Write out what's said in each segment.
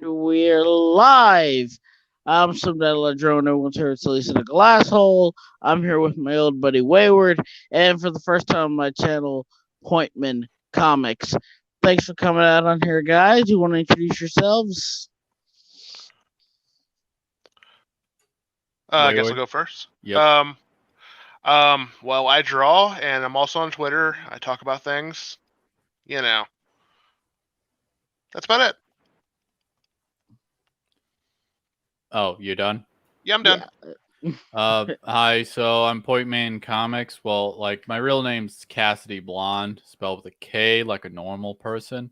We're live. I'm Subnetta Ladrone. Everyone's heard Silly in a Glass Hole. I'm here with my old buddy Wayward, and for the first time on my channel, Pointman Comics. Thanks for coming out on here, guys. You want to introduce yourselves? I guess I'll Wayward. go first. Yep. Well, I draw, and I'm also on Twitter. I talk about things. You know, that's about it. Oh, you're done? Yeah, I'm done. Hi, so I'm Pointman Comics. Well, like, my real name's Cassidy Blonde, spelled with a K, like a normal person.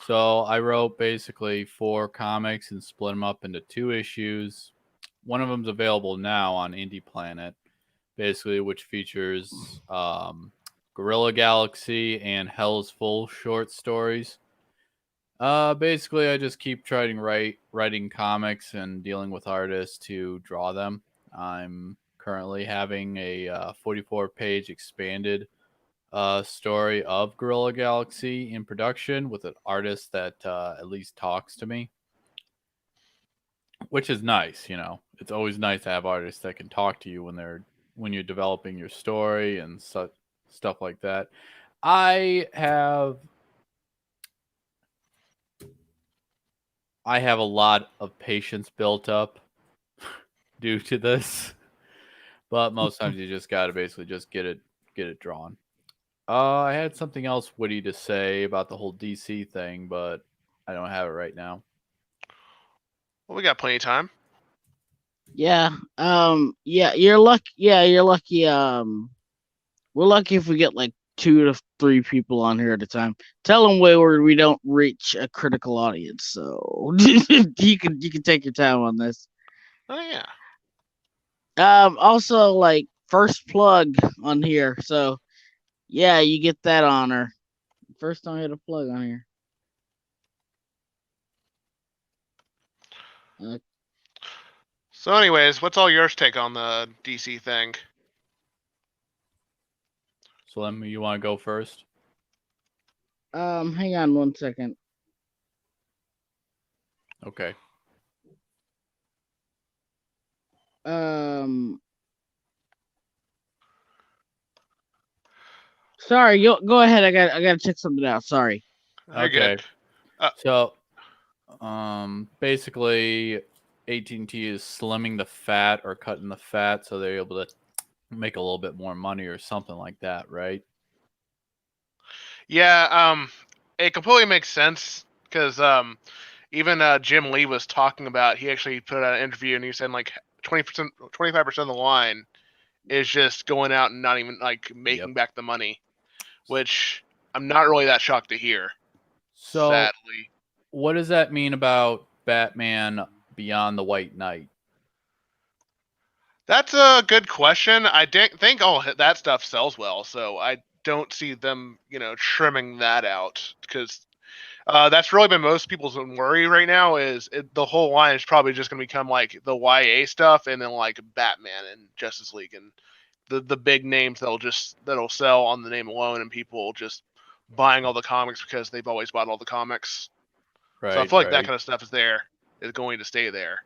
So I wrote basically 4 comics and split them up into 2 issues. One of them's available now on Indie Planet, basically, which features Gorilla Galaxy and Hell's Full short stories. Basically, I just keep trying writing comics and dealing with artists to draw them. I'm currently having a 44-page expanded story of Gorilla Galaxy in production with an artist that at least talks to me, which is nice. It's always nice to have artists that can talk to you when you're developing your story and stuff like that. I have a lot of patience built up due to this, but most times you just gotta basically just get it drawn. I had something else witty to say about the whole DC thing, but I don't have it right now. Well, we got plenty of time. Yeah. Yeah. You're lucky. Yeah, you're lucky. We're lucky if we get like 2 to 3 people on here at a time. Tell them Wayward we don't reach a critical audience, so you can take your time on this. Oh yeah. Also, like, first plug on here, so yeah, you get that honor. First time I hit a plug on here. So, anyways, what's all yours take on the DC thing? So you want to go first? Hang on 1 second. Okay. Sorry, go ahead. I gotta check something out. Sorry. You're good. So, basically, AT&T is slimming the fat or cutting the fat so they're able to make a little bit more money or something like that, right? Yeah. It completely makes sense because even Jim Lee was talking about. He actually put out an interview and he said like 20%, 25% of the line is just going out and not even like making back the money, which I'm not really that shocked to hear. So, sadly, what does that mean about Batman Beyond the White Knight? That's a good question. I think all that stuff sells well, so I don't see them, trimming that out because that's really been most people's worry right now. The whole line is probably just going to become like the YA stuff, and then like Batman and Justice League and the big names that'll sell on the name alone, and people just buying all the comics because they've always bought all the comics. Right. So I feel like that kind of stuff is going to stay there.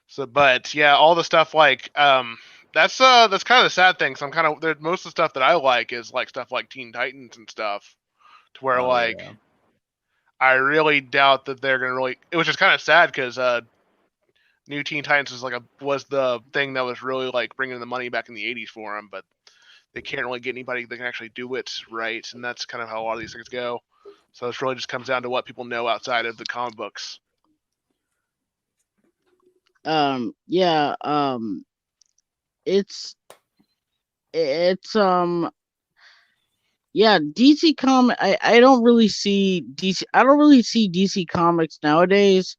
So, but yeah, all the stuff like that's kind of the sad thing. So I'm kind of most of the stuff that I like is like stuff like Teen Titans and stuff, to where I really doubt that they're gonna really. It was just kind of sad because New Teen Titans was the thing that was really like bringing the money back in the '80s for them, but they can't really get anybody that can actually do it right, and that's kind of how a lot of these things go. So it really just comes down to what people know outside of the comic books. Yeah, it's yeah, DC comic. I don't really see DC. I don't really see DC comics nowadays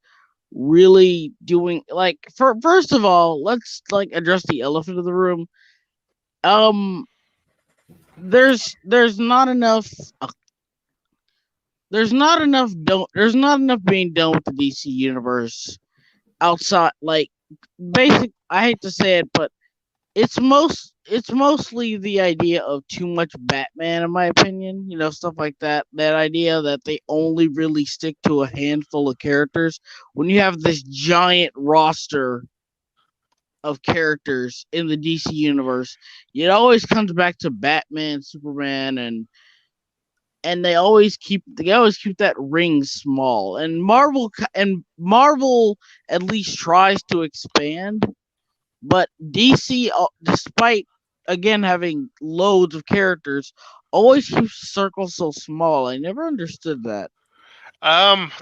really doing, like, first of all, let's like address the elephant in the room. There's not enough. There's not enough. There's not enough being done with the DC universe outside, like, basic. I hate to say it, but it's mostly the idea of too much Batman, in my opinion. You know, stuff like that. That idea that they only really stick to a handful of characters when you have this giant roster of characters in the DC universe. It always comes back to Batman, Superman, and they always keep that ring small. And Marvel at least tries to expand, but DC, despite again having loads of characters, always keeps the circle so small. I never understood that.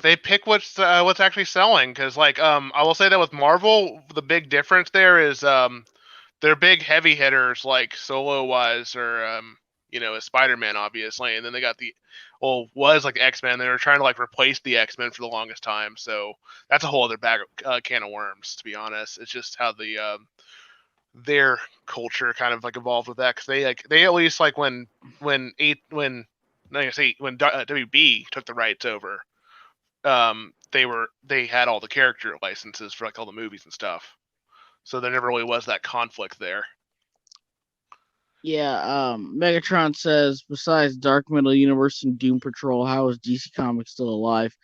They pick what's actually selling because, like, I will say that with Marvel, the big difference there is they're big heavy hitters like solo wise or Spider Man obviously, and then they got was like X Men. They were trying to like replace the X Men for the longest time, so that's a whole other can of worms. To be honest, it's just how their culture kind of like evolved with that because they at least like when like I say when WB took the rights over, they had all the character licenses for like all the movies and stuff. So there never really was that conflict there. Yeah, Megatron says, besides Dark Middle Universe and Doom Patrol, how is DC Comics still alive?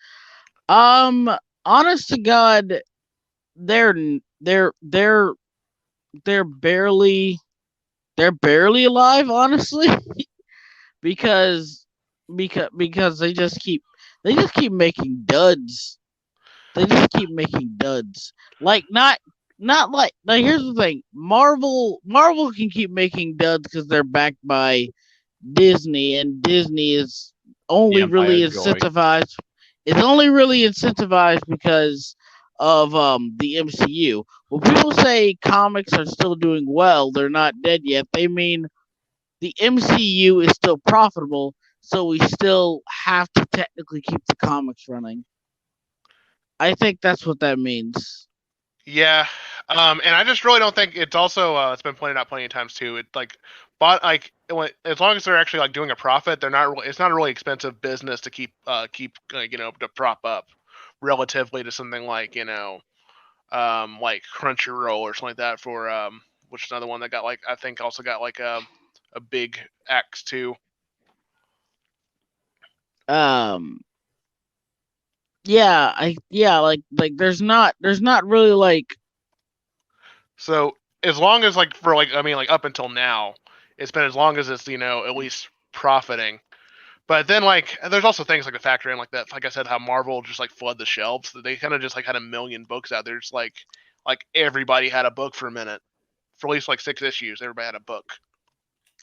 Um, Honest to God, they're they're they're they're barely they're barely alive, honestly, because because they just keep making duds. They just keep making duds. Like not like here's the thing. Marvel can keep making duds because they're backed by Disney, and Disney is The only really Empire Joy. incentivized. It's only really incentivized because of the MCU. When people say comics are still doing well, they're not dead yet. They mean the MCU is still profitable, so we still have to technically keep the comics running. I think that's what that means. Yeah, and I just really don't think it's also it's been pointed out plenty of times too. It like, but like as long as they're actually like doing a profit, they're not. It's not a really expensive business to keep to prop up relatively to something like like Crunchyroll or something like that for which is another one that got like I think also got like a big X too. Um, yeah, like there's not really like So as long as like for like I mean like up until now, it's been as long as it's at least profiting. But then like there's also things like the factor in like that. Like I said, how Marvel just like flood the shelves. They kind of just like had a million books out there. Just like everybody had a book for a minute. For at least like 6 issues, everybody had a book.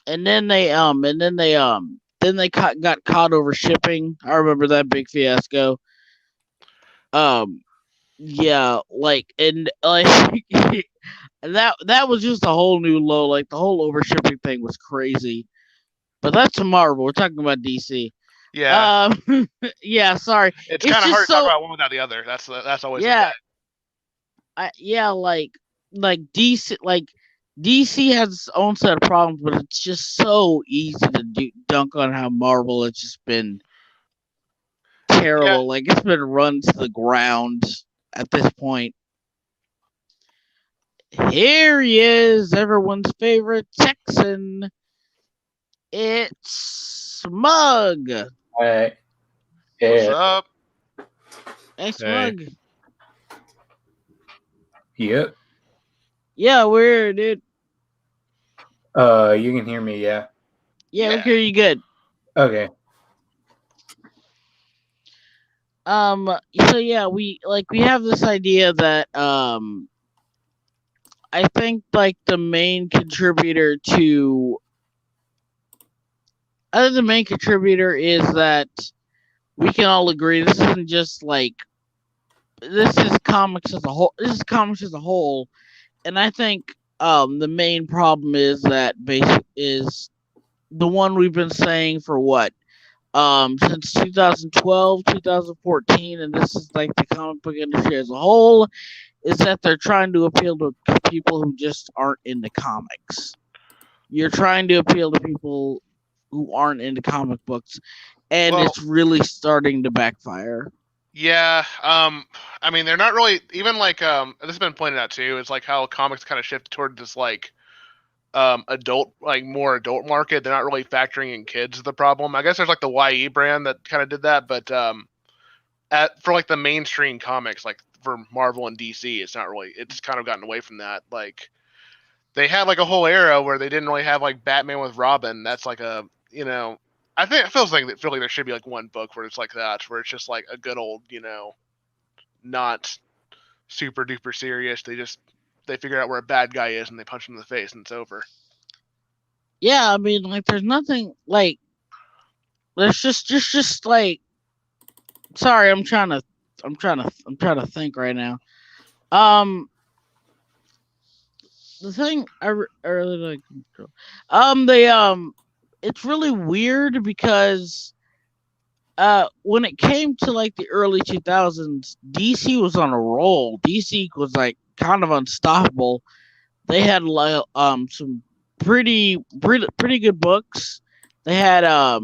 and then they got caught over shipping. I remember that big fiasco. Um, yeah, like and like that was just a whole new low. Like the whole over shipping thing was crazy. But that's Marvel. We're talking about DC. Yeah, Yeah, sorry. it's It's kind of just hard to talk so about one without the other. That's always the yeah, thing. yeah, like DC has its own set of problems, but it's just so easy to dunk on how Marvel has just been Yeah, terrible. Like it's been run to the ground at this point. Here he is, everyone's favorite Texan. It's Smug. Alright. what's Yeah. up? Hey, Hey. Smug. Yep. Yeah, we're here, dude. You can hear me, yeah. Yeah, we Yeah. can hear you good. Okay. So yeah, we have this idea that I think like the main contributor to other the main contributor is that we can all agree this isn't just like this is comics as a whole. This is comics as a whole, and I think the main problem is that is the one we've been saying for what since 2012 2014, and this is like the comic book industry as a whole, is that they're trying to appeal to people who just aren't into comics. You're trying to appeal to people who aren't into comic books, and Well, it's really starting to backfire. yeah. I mean, they're not really even like this has been pointed out too. It's like how comics kind of shifted toward this like adult, like more adult market. They're not really factoring in kids. Is the problem? I guess there's like the YE brand that kind of did that, but for like the mainstream comics, like for Marvel and DC, it's not really. It's kind of gotten away from that. Like they had like a whole era where they didn't really have like Batman with Robin. That's like a I think it feels like there should be like one book where it's like that, where it's just like a good old not super duper serious. They figure out where a bad guy is and they punch him in the face and it's over. Yeah, I mean, like, there's nothing like. There's just like. Sorry, I'm trying to think right now. The thing I really like. It's really weird because when it came to like the early 2000s, DC was on a roll. DC was like kind of unstoppable. They had like some pretty good books. They had a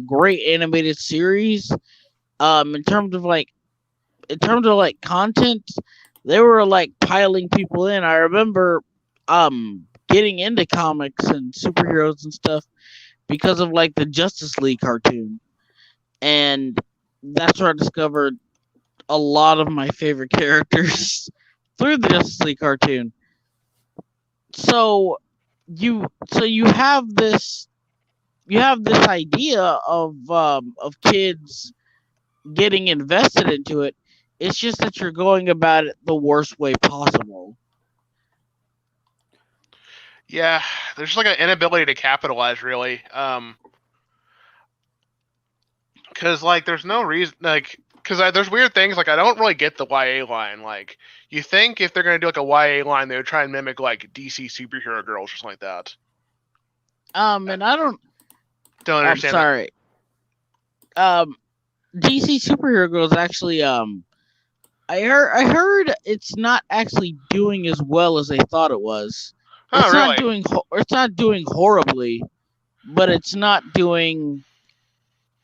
great animated series. In terms of like content, they were like piling people in. I remember getting into comics and superheroes and stuff because of like the Justice League cartoon. And that's where I discovered a lot of my favorite characters through the Justice League cartoon. So you have this idea of kids getting invested into it. It's just that you're going about it the worst way possible. Yeah, there's just like an inability to capitalize, really. Because like there's no reason, like, because there's weird things, like I don't really get the YA line. Like, you think if they're gonna do like a YA line, they would try and mimic like DC superhero girls or something like that. And I don't understand. I'm sorry. DC superhero girls actually I heard it's not actually doing as well as they thought it was. Oh, It's really? it's not doing horribly, but it's not doing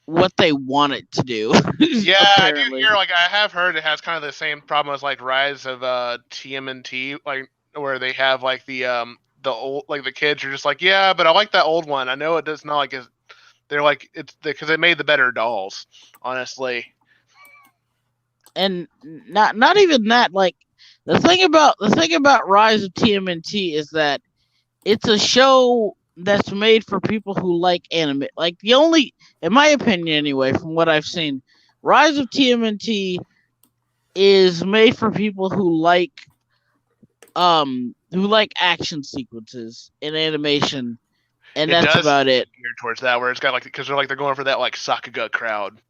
what they want it to do. Yeah, I do apparently. hear, like, I have heard it has kind of the same problem as like Rise of TMNT, like where they have like the old, like the kids are just like, yeah, but I like that old one. I know it does not like it. They're like, it's because they made the better dolls, honestly. And not even that. Like the thing about Rise of TMNT is that it's a show that's made for people who like anime. Like in my opinion anyway, from what I've seen, Rise of TMNT is made for people who like action sequences in animation, and that's about it. Geared towards that, where it's got like, because they're going for that like Sakuga crowd.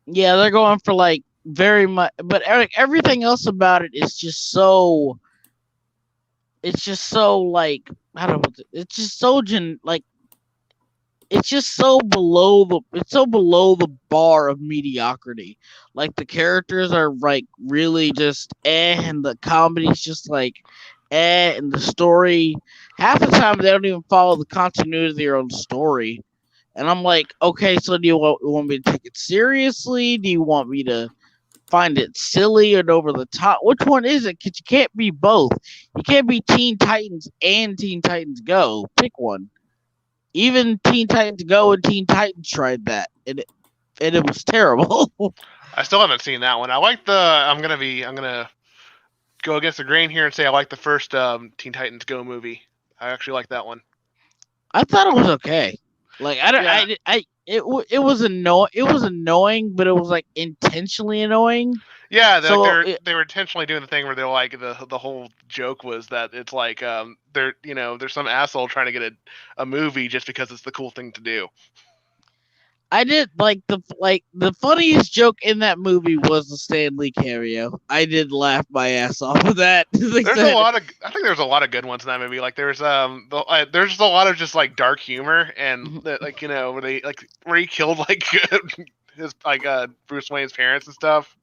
Yeah, they're going for like very much, but everything else about it is just so. It's just so like I don't know. It's just so it's just so below the bar of mediocrity. Like the characters are like really just and the comedy's just like and the story half the time they don't even follow the continuity of their own story. And I'm like, okay, so do you want me to take it seriously? Do you want me to find it silly and over the top? Which one is it? Because you can't be both. You can't be Teen Titans and Teen Titans Go. Pick one. Even Teen Titans Go and Teen Titans tried that, and it was terrible. I still haven't seen that one. I like the. I'm gonna go against the grain here and say I like the first Teen Titans Go movie. I actually like that one. I thought it was okay. Like it was annoying, but it was like intentionally annoying. Yeah, So they were intentionally doing the thing where they're like the whole joke was that it's like there's some asshole trying to get a movie just because it's the cool thing to do. I did like the funniest joke in that movie was the Stan Lee cameo. I did laugh my ass off with that. I think there's a lot of good ones in that movie. Like there's just a lot of just like dark humor and like where they like where he killed like his like Bruce Wayne's parents and stuff.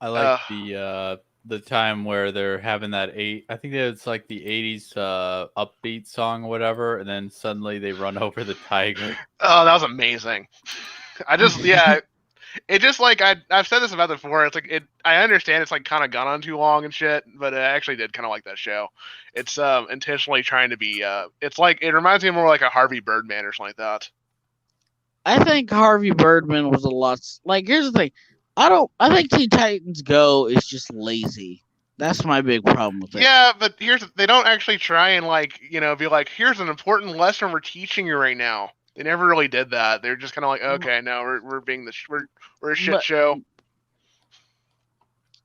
I like the time where they're having that I think it's like the 80s upbeat song or whatever, and then suddenly they run over the tiger. Oh, that was amazing. I just It just like I've said this about it before. It's like I understand it's like kind of gone on too long and shit, but I actually did kind of like that show. It's intentionally trying to be. It's like it reminds me more like a Harvey Birdman or something like that. I think Harvey Birdman was a lot. Like, here's the thing. I think Teen Titans Go is just lazy. That's my big problem with it. Yeah, but they don't actually try and like be like, here's an important lesson we're teaching you right now. They never really did that. They're just kind of like, okay, no, we're being we're a shit show.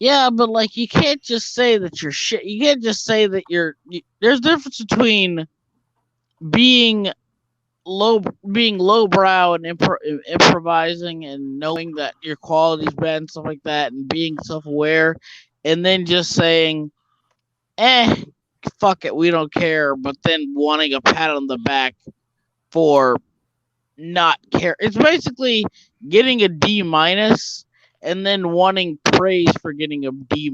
Yeah, but like you can't just say that you're shit. You can't just say that there's a difference between being lowbrow and improvising and knowing that your quality's bad and stuff like that, and being self-aware, and then just saying, fuck it, we don't care, but then wanting a pat on the back for not care. It's basically getting a D- and then wanting praise for getting a D-.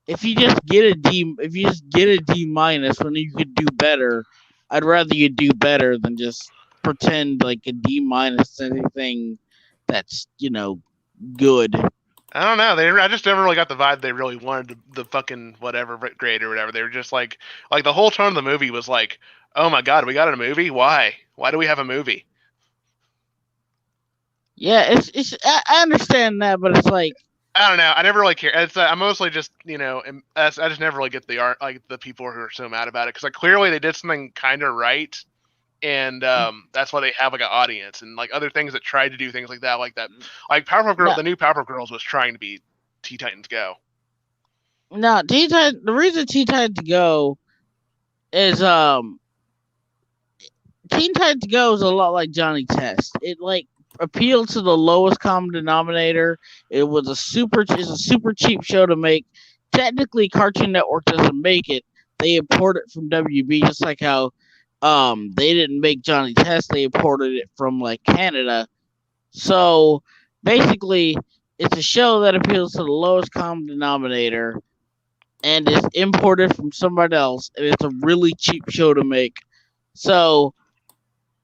If you just get a D when you could do better, I'd rather you do better than just pretend like a D- anything that's good. I don't know. I just never really got the vibe they really wanted the fucking whatever grade or whatever. They were just like the whole tone of the movie was like, oh my god, we got a movie? Why? Why do we have a movie? Yeah, it's. I understand that, but it's like I don't know. I never really care. It's I mostly just I just never really get the art like the people who are so mad about it because like clearly they did something kind of right, and that's why they have like an audience and like other things that tried to do things like that like Powerpuff Girls. The new Powerpuff Girls was trying to be Teen Titans Go. No, the reason Teen Titans Go is Teen Titans Go is a lot like Johnny Test. It like appealed to the lowest common denominator. It was a super cheap show to make. Technically, Cartoon Network doesn't make it. They import it from WB, just like how they didn't make Johnny Test. They imported it from like Canada. So basically, it's a show that appeals to the lowest common denominator and is imported from somebody else, and it's a really cheap show to make. So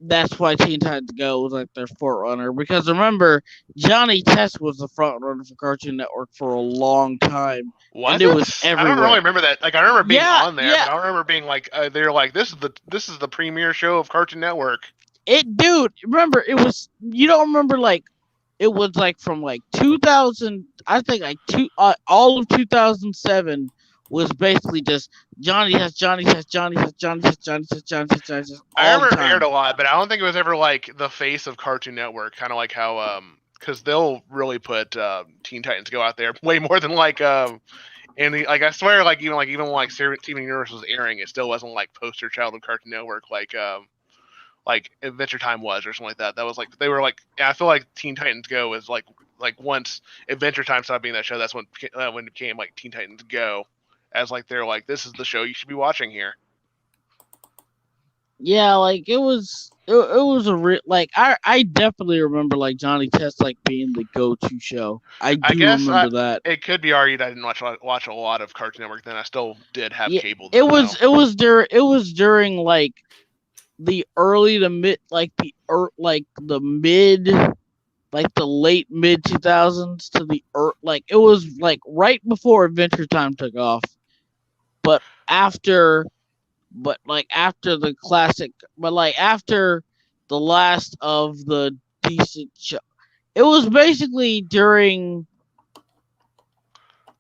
that's why Teen Titans Go was like their forerunner. Because remember, Johnny Test was the front runner for Cartoon Network for a long time. Was and it was everywhere. I don't really remember that. Like I remember being on there, yeah. but I remember being like they're like this is the premiere show of Cartoon Network. Dude, remember it was. You don't remember like it was like from like 2000. I think like all of 2007 was basically just Johnny Test. I remember aired a lot, but I don't think it was ever like the face of Cartoon Network. Kind of like how because they'll really put Teen Titans Go out there way more than like and like I swear like even when Steven Universe was airing, it still wasn't like poster child of Cartoon Network like Adventure Time was or something like that. That was like they were like I feel like Teen Titans Go is like once Adventure Time stopped being that show, that's when it became like Teen Titans Go. As like they're like this is the show you should be watching here. Yeah, like it was a real like I definitely remember like Johnny Test like being the go-to show. I remember that. It could be argued I didn't watch a lot of Cartoon Network then. I still did have cable. It was during like the early to mid like the late mid 2000s to the like it was like right before Adventure Time took off. But after the classic, but like after the last of the decent show, it was basically during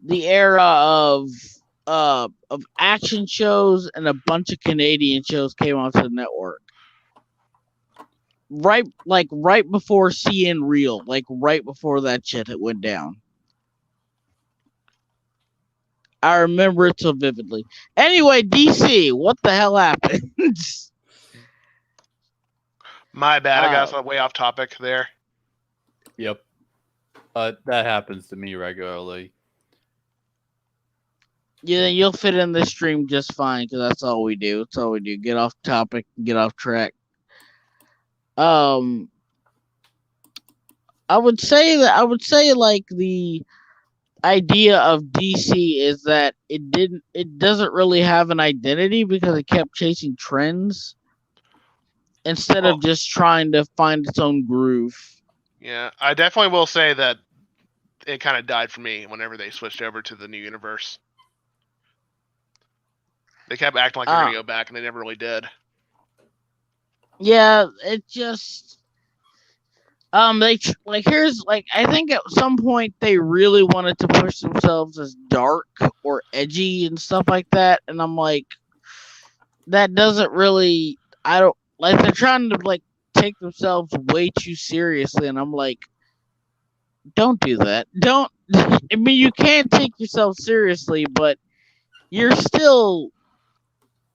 the era of action shows and a bunch of Canadian shows came onto the network. Right before CN Real, like right before that shit it went down. I remember it so vividly. Anyway, DC, what the hell happened? My bad, I got way off topic there. Yep. That happens to me regularly. Yeah, you'll fit in this stream just fine because that's all we do. That's all we do. Get off topic, get off track. I would say like the idea of DC is that it doesn't really have an identity because it kept chasing trends instead of just trying to find its own groove. Yeah, I definitely will say that it kind of died for me whenever they switched over to the new universe. They kept acting like they're gonna go back, and they never really did. Yeah, it just they here's like I think at some point they really wanted to push themselves as dark or edgy and stuff like that, and I'm like, that doesn't really. I don't like they're trying to like take themselves way too seriously, and I'm like, don't do that. Don't. I mean, you can take yourself seriously, but you're still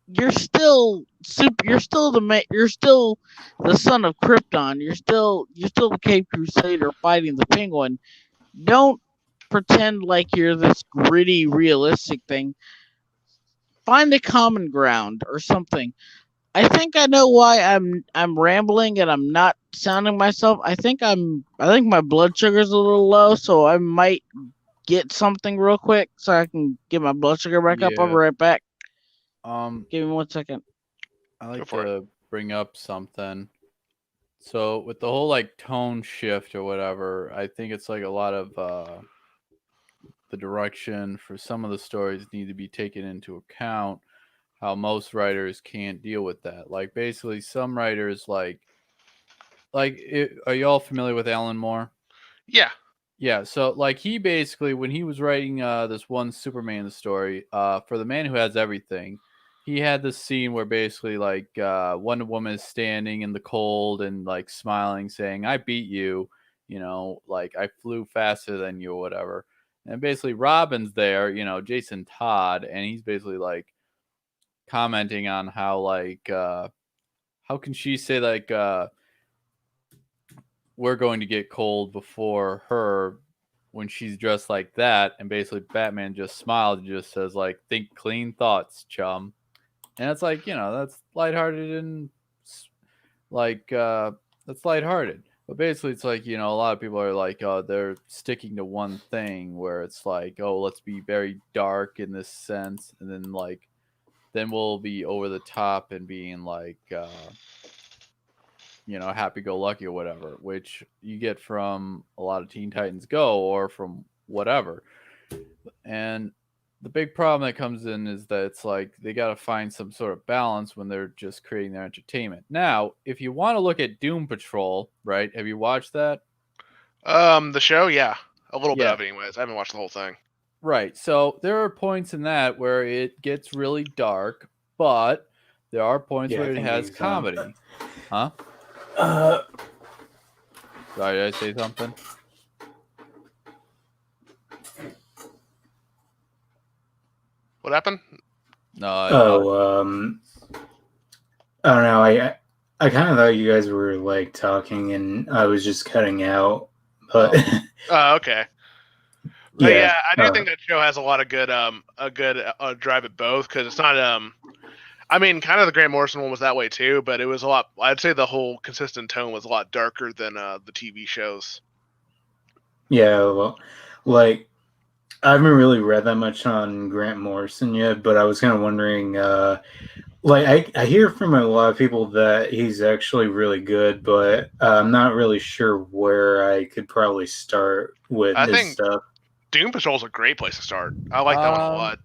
you're still you're still the son of Krypton. You're still the Cape Crusader fighting the Penguin. Don't pretend like you're this gritty, realistic thing. Find a common ground or something. I think I know why I'm rambling and I'm not sounding myself. I think my blood sugar's a little low, so I might get something real quick so I can get my blood sugar back up. I'll be right back. Give me 1 second. I like to bring up something. So with the whole like tone shift or whatever, I think it's like a lot of the direction for some of the stories need to be taken into account. How most writers can't deal with that. Like basically, some writers are you all familiar with Alan Moore? Yeah. Yeah, so like he basically when he was writing this one Superman story, for The Man Who Has Everything, he had this scene where basically like Wonder Woman is standing in the cold and like smiling, saying, "I beat you," like I flew faster than you or whatever. And basically Robin's there, Jason Todd, and he's basically like commenting on how like how can she say like we're going to get cold before her when she's dressed like that, and basically Batman just smiled and just says like, think clean thoughts, chum. And it's like, that's lighthearted and like that's lighthearted. But basically it's like, a lot of people are like, oh, they're sticking to one thing where it's like, oh, let's be very dark in this sense, and then we'll be over the top and being like happy-go-lucky or whatever, which you get from a lot of Teen Titans Go or from whatever. And the big problem that comes in is that it's like they got to find some sort of balance when they're just creating their entertainment. Now, if you want to look at Doom Patrol, right? Have you watched that? The show, yeah, a little bit of it, anyways. I haven't watched the whole thing. Right. So there are points in that where it gets really dark, but there are points where it has comedy. Huh? Sorry, did I say something? What happened? No. I don't know. I kind of thought you guys were like talking, and I was just cutting out. But okay. Yeah, I do think that show has a lot of good drive at both, because it's not I mean, kind of the Grant Morrison one was that way too, but it was a lot. I'd say the whole consistent tone was a lot darker than the TV shows. Yeah, well, like I haven't really read that much on Grant Morrison yet, but I was kind of wondering. Like I hear from a lot of people that he's actually really good, but I'm not really sure where I could probably start with his stuff. Doom Patrol is a great place to start. I like that one a lot.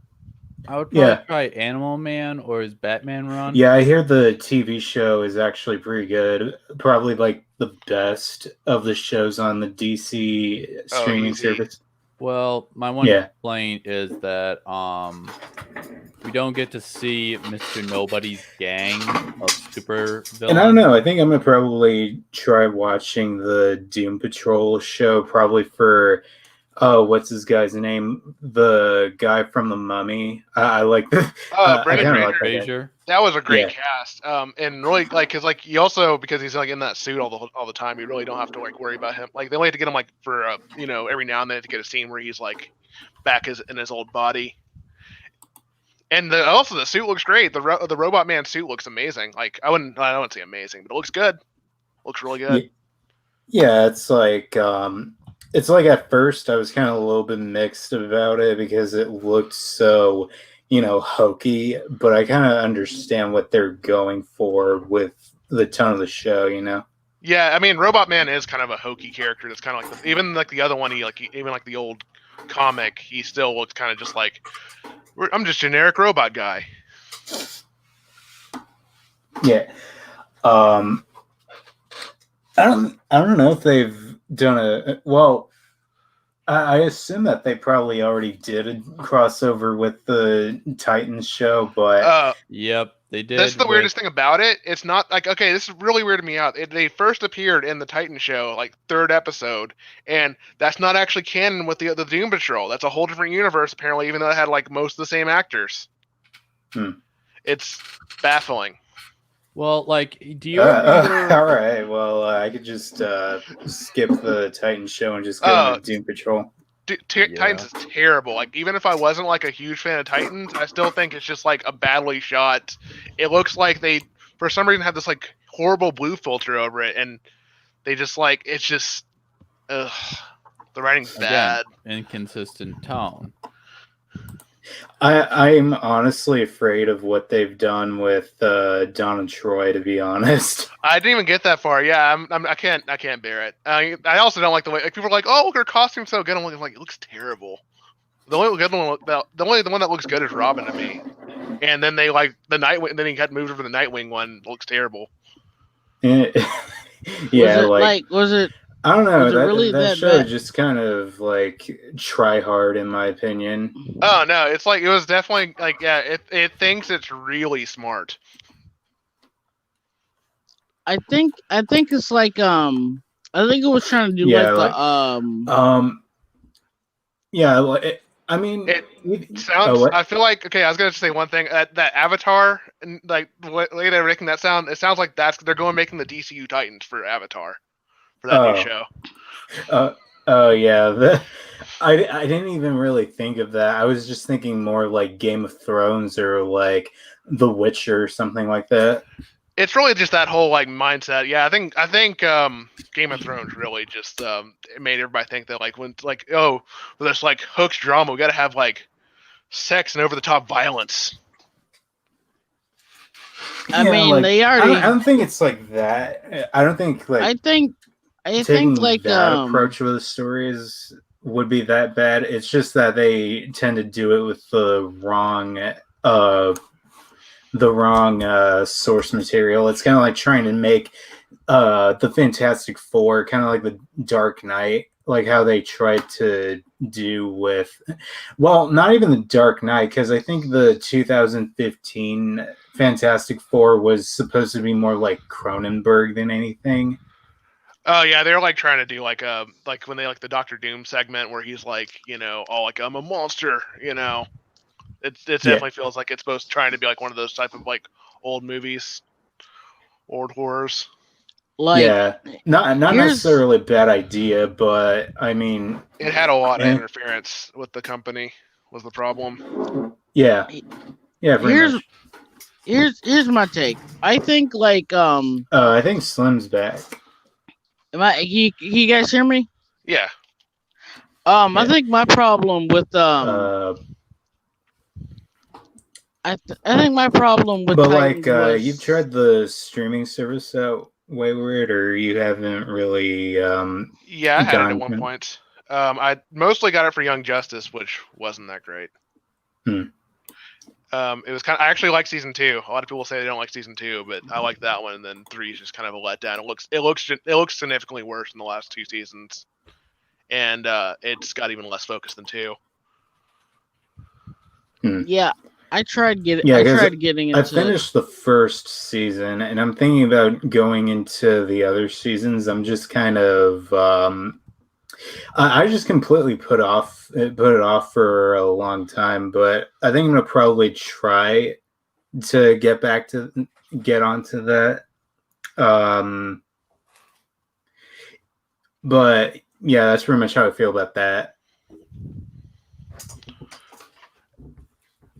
I would probably try Animal Man or his Batman run. Yeah, I hear the TV show is actually pretty good. Probably like the best of the shows on the DC streaming service. Well, my one complaint is that we don't get to see Mr. Nobody's gang of super villains. And I don't know. I think I'm gonna probably try watching the Doom Patrol show. Probably for what's his guy's name? The guy from The Mummy. I like the Brendan Fraser. That was a great cast. And really because you also, because he's like in that suit all the time, you really don't have to like worry about him. Like they only have to get him like for every now and then to get a scene where he's like back in his old body. And also the suit looks great. The Robot Man suit looks amazing. Like I wouldn't say amazing, but it looks good. Looks really good. Yeah, it's like at first I was kind of a little bit mixed about it because it looked so, hokey, but I kind of understand what they're going for with the tone of the show, Yeah, I mean, Robot Man is kind of a hokey character. That's kind of like even like the other one. Even like the old comic, he still looks kind of just like I'm just generic robot guy. Yeah. I don't know if they've done a well. I assume that they probably already did a crossover with the Titans show, but Yep, they did. That's the weirdest thing about it. It's not like, okay, this is really weirding me out. They first appeared in the Titan show, like 3rd episode, and that's not actually canon with the Doom Patrol. That's a whole different universe, apparently, even though it had like most of the same actors. It's baffling. Well, like, do you remember? All right, well, I could just skip the Titan show and just go to Doom Patrol. Titans is terrible. Like, even if I wasn't like a huge fan of Titans, I still think it's just like a badly shot. It looks like they, for some reason, have this like horrible blue filter over it, and they just like it's just, the writing's bad. Again, inconsistent tone. I'm honestly afraid of what they've done with Don and Troy, to be honest. I didn't even get that far. Yeah, I can't bear it. I also don't like the way like people are like, oh, her costume's so good. I'm like, it looks terrible. The only one that looks good is Robin to me. And then they like the Nightwing. And then he got moved over to the Nightwing one. It looks terrible. Yeah, was it? I don't know. That show bad? just kind of like try hard, in my opinion. Oh no, it's like it was definitely like it thinks it's really smart. I think it's like I think it was trying to do I mean, it sounds. I feel like I was gonna say one thing. That Avatar, and like the way they're making that sound, it sounds like they're going making the DCU Titans for Avatar. For that new show. I didn't even really think of that. I was just thinking more like Game of Thrones or like The Witcher or something like that. It's really just that whole like mindset. Yeah, I think Game of Thrones really just it made everybody think that like when like there's like hooks drama, we got to have like sex and over the top violence. I mean, they already. I don't think it's like that. I don't think like. I think like that approach with the stories would be that bad. It's just that they tend to do it with the wrong source material. It's kind of like trying to make the Fantastic Four kind of like the Dark Knight, like how they tried to do with, well, not even the Dark Knight, because I think the 2015 Fantastic Four was supposed to be more like Cronenberg than anything. Oh yeah, they're like trying to do like when they like the Doctor Doom segment where he's like, like I'm a monster, It definitely feels like it's supposed to trying to be like one of those type of like old movies, old horrors. Like, not necessarily a bad idea, but I mean, it had a lot of interference with the company was the problem. Yeah. Here's my take. I think like I think Slim's back. You guys hear me? Yeah. I think my problem with I think my problem with but Titans like you've tried the streaming service out Wayward, or you haven't really yeah, I had it at one point. I mostly got it for Young Justice, which wasn't that great. It was kind of, I actually like season 2. A lot of people say they don't like season 2, but I like that one. And then 3 is just kind of a letdown. It looks significantly worse in the last 2 seasons, and it's got even less focus than 2. Yeah, I tried getting into. I finished the first season, and I'm thinking about going into the other seasons. I'm just kind of I just completely put it off for a long time, but I think I'm gonna probably try to get onto that. But yeah, that's pretty much how I feel about that.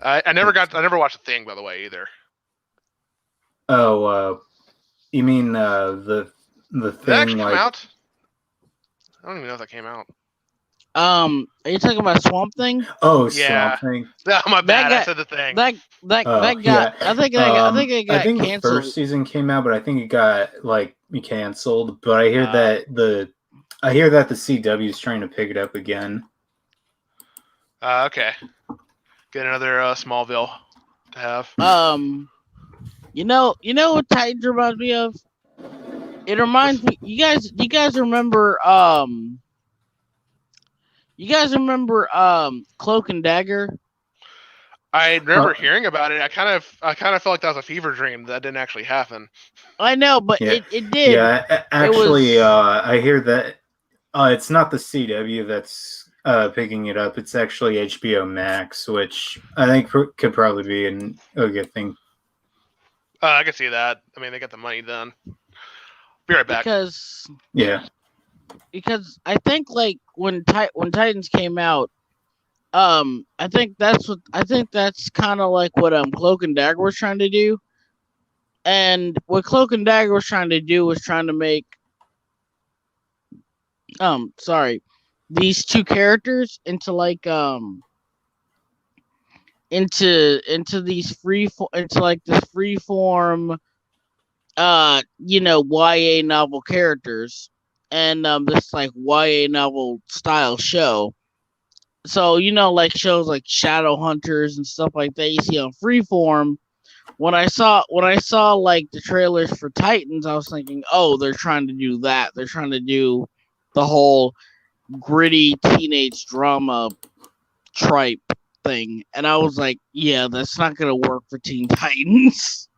I never watched The Thing, by the way, either. Oh, you mean the Thing? Did that actually come out? I don't even know if that came out. Are you talking about Swamp Thing? Oh, Yeah. Swamp Thing. Oh, my bad. I got- said the thing. That Oh, got. yeah. I think it got I think the canceled. first season came out, but I think it got like canceled. But I hear that the CW is trying to pick it up again. Okay. Get another Smallville to have. You know what Titans reminds me of? It reminds me. You guys remember Cloak and Dagger? I remember hearing about it. I kind of felt like that was a fever dream that didn't actually happen. I know, but Yeah. it did. Yeah, actually, was- I hear that it's not the CW that's picking it up. It's actually HBO Max, which I think could probably be a good thing. I can see that. I mean, they got the money then. Be right back. Because I think like when Titans came out, I think that's kind of like what Cloak and Dagger was trying to do, and what Cloak and Dagger was trying to do was trying to make these two characters into like into this free form YA novel characters, and this like YA novel style show. So like shows like Shadowhunters and stuff like that you see on Freeform. When I saw like the trailers for Titans, I was thinking, oh, they're trying to do that. They're trying to do the whole gritty teenage drama tripe thing, and I was like, yeah, that's not gonna work for Teen Titans.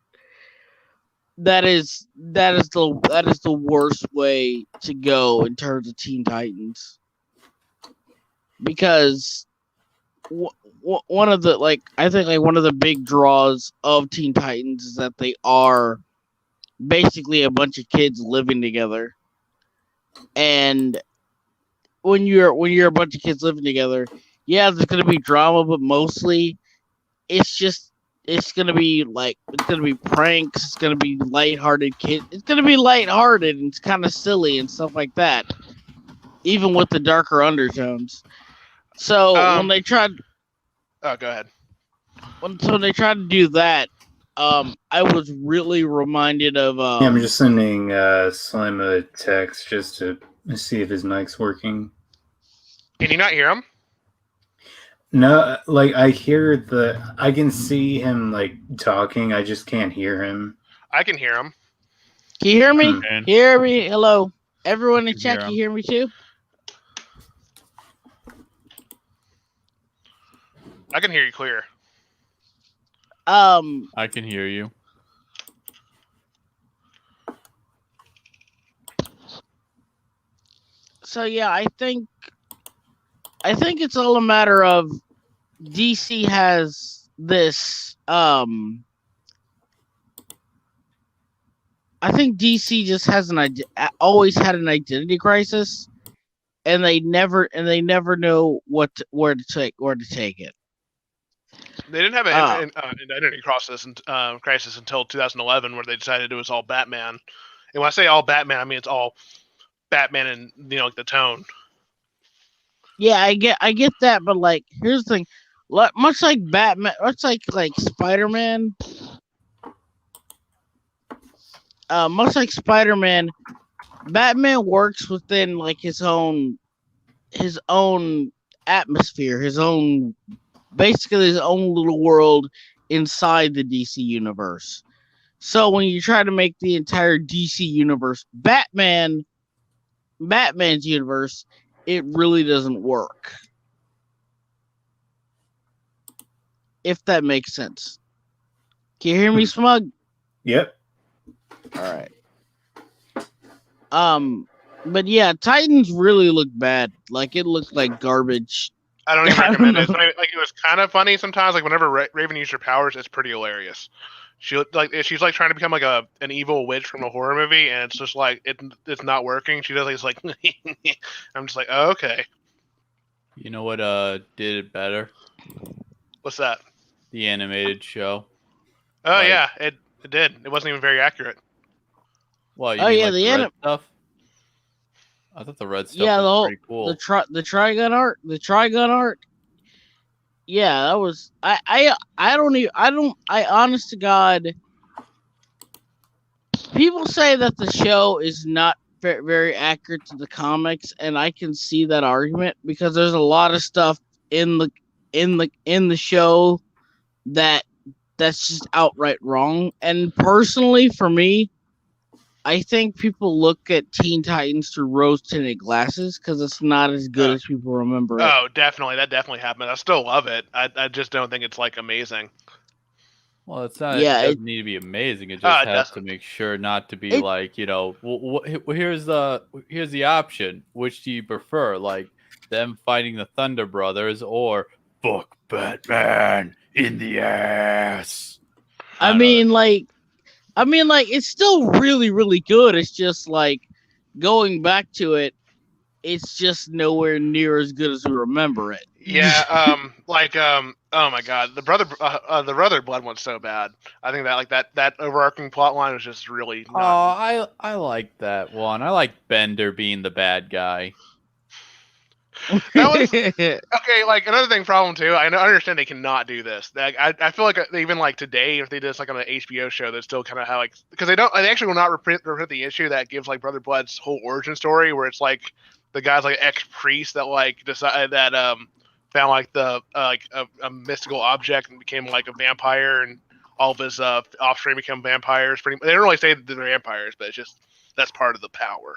That is the worst way to go in terms of Teen Titans, because one of the one of the big draws of Teen Titans is that they are basically a bunch of kids living together, and when you're a bunch of kids living together, yeah, there's gonna be drama, but mostly it's gonna be pranks, it's gonna be lighthearted kids, it's gonna be lighthearted and it's kind of silly and stuff like that, even with the darker undertones. So when they tried, go ahead. When they tried to do that, I was really reminded of. I'm just sending Slim a text just to see if his mic's working. Can you not hear him? No, like I can see him like talking. I just can't hear him. I can hear him. Can you hear me? Man. Hear me? Hello, everyone in chat. hear Can him. you hear me too? I can hear you clear. I can hear you. So yeah, I think it's all a matter of DC has this. I think DC just has always had an identity crisis, and they never know where to take it. They didn't have an identity crisis until 2011, where they decided it was all Batman. And when I say all Batman, I mean it's all Batman and like the tone. Yeah, I get that, but like, here's the thing: much like Batman, much like Spider-Man, Batman works within like his own atmosphere, basically his own little world inside the DC universe. So when you try to make the entire DC universe Batman's universe, it really doesn't work. If that makes sense. Can you hear me, Smug? Yep. All right. But yeah, Titans really look bad. Like, it looked like garbage. I don't even recommend it. Like, it was kind of funny sometimes. Like whenever Raven used her powers, it's pretty hilarious. She's like trying to become like an evil witch from a horror movie, and it's just like it's not working. She does like, it's like I'm just like, oh, okay. You know what did it better? What's that? The animated show. Oh Like- yeah, it did. It wasn't even very accurate. Well, you Oh, mean, yeah, like, the red stuff. I thought the red stuff Yeah, was pretty cool. the Trigun art. Yeah, that was I honest to God, people say that the show is not very accurate to the comics, and I can see that argument because there's a lot of stuff in the show that's just outright wrong. And personally, for me, I think people look at Teen Titans through rose-tinted glasses because it's not as good as people remember it. Oh, definitely. That definitely happened. I still love it. I just don't think it's like amazing. Well, it's not. Yeah, it doesn't need to be amazing. It just has to make sure not to be like, you know. Here's the option. Which do you prefer? Like them fighting the Thunder Brothers or fuck Batman in the ass? I mean, it's still really, really good. It's just like going back to it, it's just nowhere near as good as we remember it. Yeah, oh my god, the brother blood one's so bad. I think that overarching plot line was just really. I like that one. I like Bender being the bad guy. That was okay. Like another problem too. I understand they cannot do this. I feel like even like today, if they did this like on an HBO show, that's still kind of how because they actually will not reprint the issue that gives like Brother Blood's whole origin story, where it's like the guy's like ex priest that like decided that found like the a mystical object and became like a vampire, and all of his offspring become vampires. They don't really say that they're vampires, but it's just that's part of the power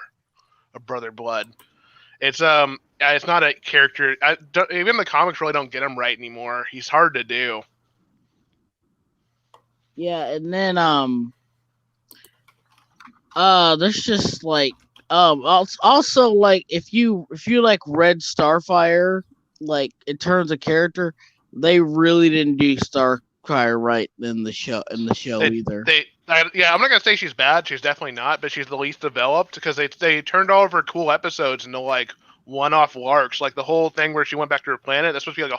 of Brother Blood. It's not a character. Even the comics really don't get him right anymore. He's hard to do. Yeah, and then there's just like also like if you like Red Starfire, like in terms of character, they really didn't do Starfire right in the show either. I'm not gonna say she's bad. She's definitely not, but she's the least developed because they turned all of her cool episodes into like one-off arcs. Like the whole thing where she went back to her planet. That's supposed to be like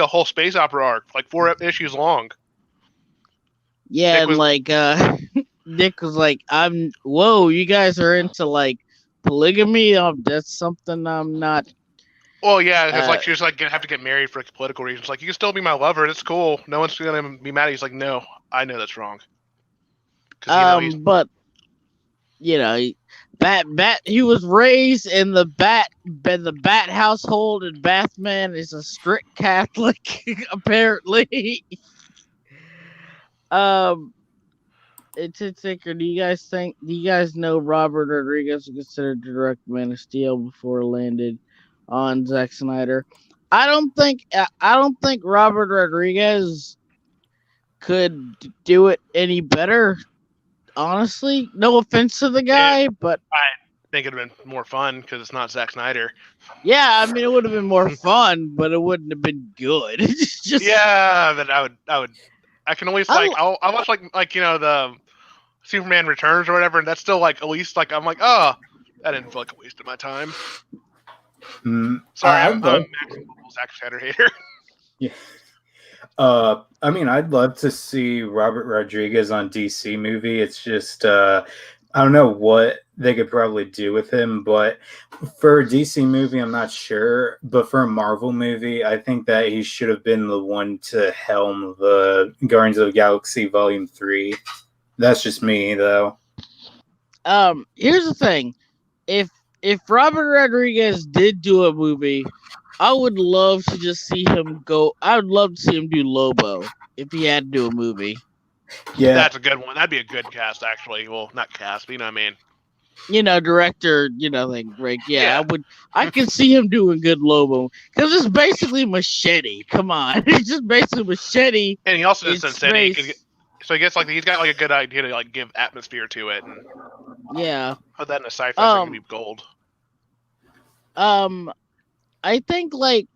a whole space opera arc, like 4 issues long. Yeah, Nick was like, whoa, you guys are into like polygamy. That's something I'm not. Well, yeah, it's like she's like gonna have to get married for political reasons. Like, you can still be my lover. That's cool. No one's gonna be mad. He's like, no, I know that's wrong. But you know, he was raised in the bat household, and Batman is a strict Catholic, apparently. Do you guys know Robert Rodriguez was considered to direct Man of Steel before it landed on Zack Snyder? I don't think Robert Rodriguez could do it any better. Honestly, no offense to the guy, but I think it'd have been more fun because it's not Zack Snyder. Yeah, I mean, it would have been more fun, but it wouldn't have been good. Yeah, but I can always I'll watch like you know the Superman Returns or whatever, and that's still like at least like I'm like, oh, that didn't feel like a waste of my time. Sorry, I'm Max Zack Snyder hater. Yeah. I mean, I'd love to see Robert Rodriguez on DC movie. It's just, I don't know what they could probably do with him, but for a DC movie, I'm not sure. But for a Marvel movie, I think that he should have been the one to helm the Guardians of the Galaxy Volume 3. That's just me, though. Here's the thing. If Robert Rodriguez did do a movie, I would love to just see him go. I would love to see him do Lobo if he had to do a movie. Yeah, that's a good one. That'd be a good cast, actually. Well, not cast, but you know what I mean. You know, director. You know, like Rick. Yeah, I could see him doing good Lobo because it's basically Machete. Come on, it's just basically Machete. And he also does Sin City. So I guess like he's got like a good idea to like give atmosphere to it. And yeah, put that in a sci-fi thing to be gold. I think like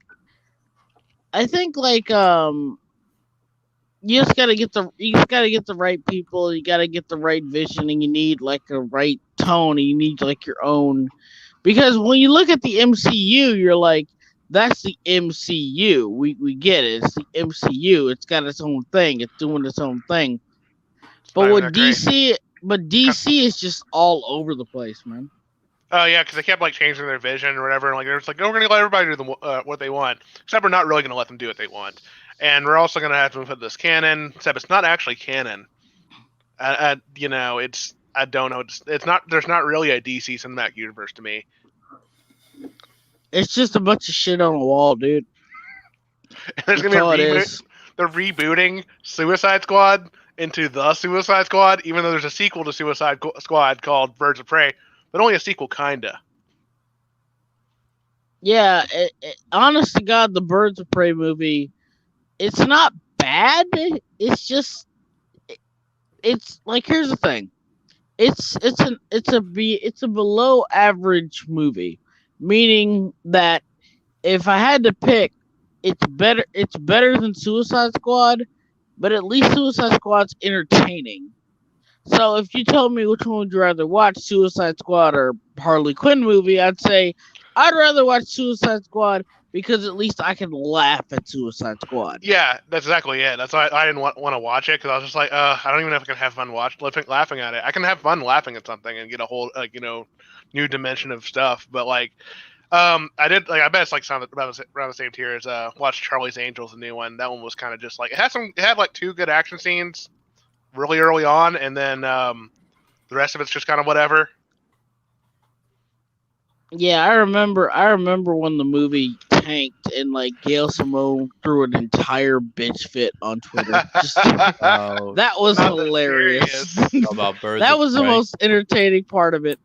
you just gotta get the right people, you gotta get the right vision, and you need like a right tone, and you need like your own, because when you look at the MCU, you're like, that's the MCU. We get it. It's the MCU. It's got its own thing. It's doing its own thing. But with DC, DC is just all over the place, man. Oh yeah, because they kept like changing their vision or whatever. And, like they're just like, oh, we're gonna let everybody do what they want, except we're not really gonna let them do what they want, and we're also gonna have to put this canon, except it's not actually canon. You know, it's I don't know. It's not. There's not really a DC cinematic universe to me. It's just a bunch of shit on a wall, dude. There's That's gonna all be it a reboot. is. They're rebooting Suicide Squad into the Suicide Squad, even though there's a sequel to Suicide Squad called Birds of Prey, but only a sequel, kinda. Yeah, honest to God, the Birds of Prey movie, it's not bad. It's just, it's like, here's the thing. It's a below average movie, meaning that if I had to pick, it's better than Suicide Squad, but at least Suicide Squad's entertaining. So if you told me which one would you rather watch, Suicide Squad or Harley Quinn movie, I'd say I'd rather watch Suicide Squad because at least I can laugh at Suicide Squad. Yeah, that's exactly it. That's why I didn't want to watch it, because I was just like, I don't even know if I can have fun laughing at it. I can have fun laughing at something and get a whole new dimension of stuff. But like, I bet it's like around the same tier as watch Charlie's Angels, the new one. That one was kind of just like it had like 2 good action scenes really early on, and then the rest of it's just kind of whatever. Yeah, I remember when the movie tanked and like Gail Simone threw an entire bitch fit on Twitter. Just, Oh, that was Not that hilarious. serious. how about Birds That of was the Prey? most entertaining part of it.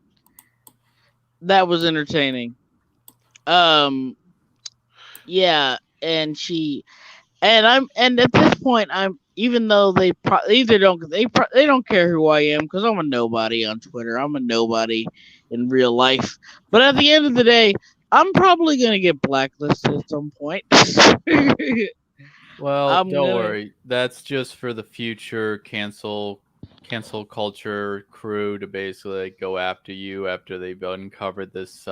That was entertaining. Yeah, and at this point I'm, even though they don't care who I am because I'm a nobody on Twitter. I'm a nobody in real life. But at the end of the day, I'm probably gonna get blacklisted at some point. Well, I'm don't gonna- worry. That's just for the future cancel culture crew to basically go after you after they've uncovered this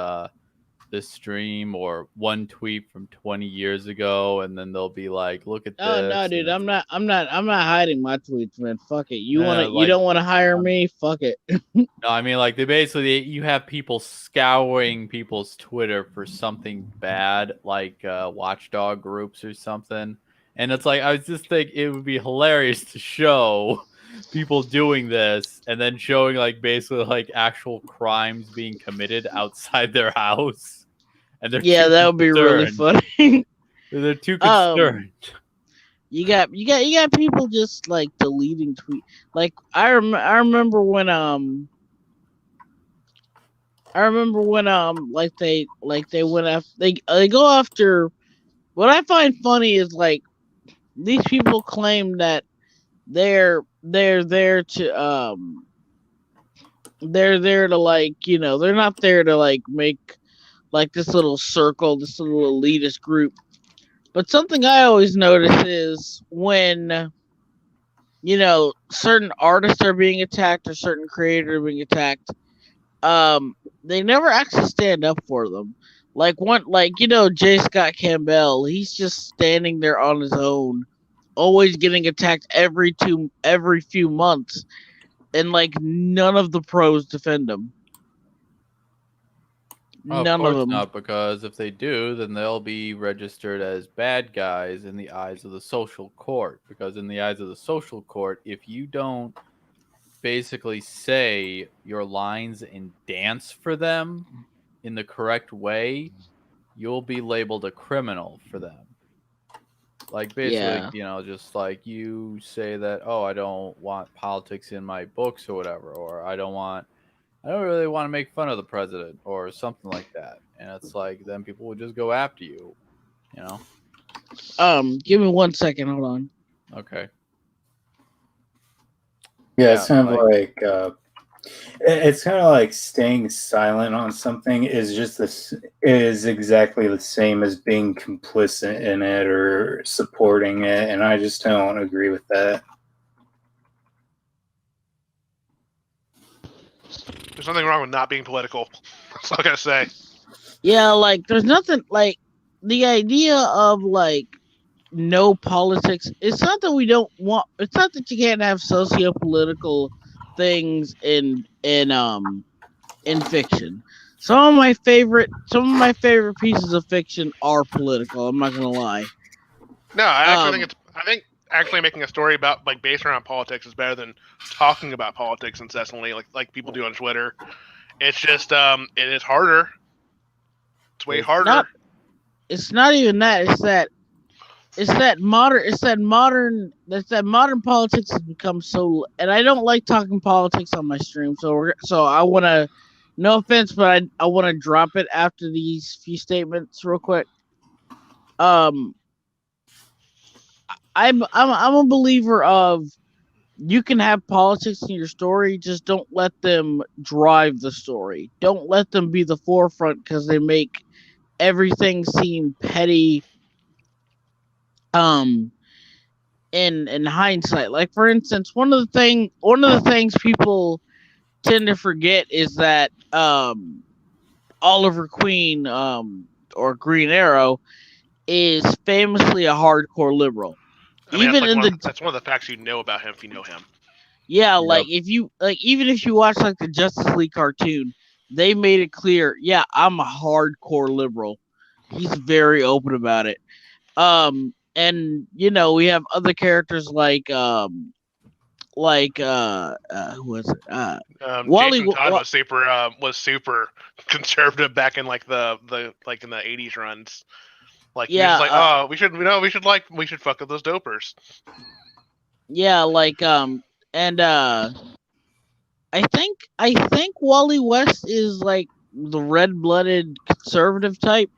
stream or one tweet from 20 years ago, and then they'll be like, "Look at this." Oh no, dude! and I'm not hiding my tweets, man. Fuck it. You Yeah, you like- don't want to hire me? Fuck it. No, I mean, like you have people scouring people's Twitter for something bad, like watchdog groups or something, and it's like I was just think it would be hilarious to show people doing this and then showing like basically like actual crimes being committed outside their house, and they're Yeah, too that would be really concerned. funny. They're too Um, concerned. You got people just like deleting tweet. Like I remember when like they went after they go after. What I find funny is like these people claim that they're there to they're there to like they're not there to like make like this little circle, this little elitist group. But something I always notice is when, certain artists are being attacked or certain creators are being attacked, they never actually stand up for them. Like J. Scott Campbell, he's just standing there on his own, always getting attacked every few months, and like none of the pros defend him. Of None course of them. not, because if they do, then they'll be registered as bad guys in the eyes of the social court. Because in the eyes of the social court, if you don't basically say your lines and dance for them in the correct way, you'll be labeled a criminal for them. Like basically, Yeah. just like you say that, oh, I don't want politics in my books or whatever, or I don't really want to make fun of the president or something like that. And it's like, then people will just go after you, Give me 1 second. Hold on. Okay. Yeah, it's Yeah, kind of like it's kind of like staying silent on something is exactly the same as being complicit in it or supporting it, and I just don't agree with that. There's nothing wrong with not being political. That's all I gotta say. Yeah, like there's nothing like the idea of like no politics. It's not that we don't want. It's not that you can't have socio-political things in fiction. Some of my favorite pieces of fiction are political. I'm not gonna lie. No, I think actually making a story about like based around politics is better than talking about politics incessantly, like people do on Twitter. It's just it is harder. It's way harder. It's not even that. It's that modern politics has become so. And I don't like talking politics on my stream. So I want to. No offense, but I want to drop it after these few statements real quick. I'm a believer of you can have politics in your story, just don't let them drive the story. Don't let them be the forefront because they make everything seem petty. In hindsight, like for instance, one of the things people tend to forget is that Oliver Queen or Green Arrow is famously a hardcore liberal. I mean, that's one of the facts you know about him if you know him. Yeah, like even if you watch like the Justice League cartoon, they made it clear, yeah, I'm a hardcore liberal. He's very open about it. And we have other characters like who was it? Jason Todd was super conservative back in like the in the 80s runs. Like he was like, we should fuck with those dopers. Yeah, like and I think Wally West is like the red-blooded conservative type.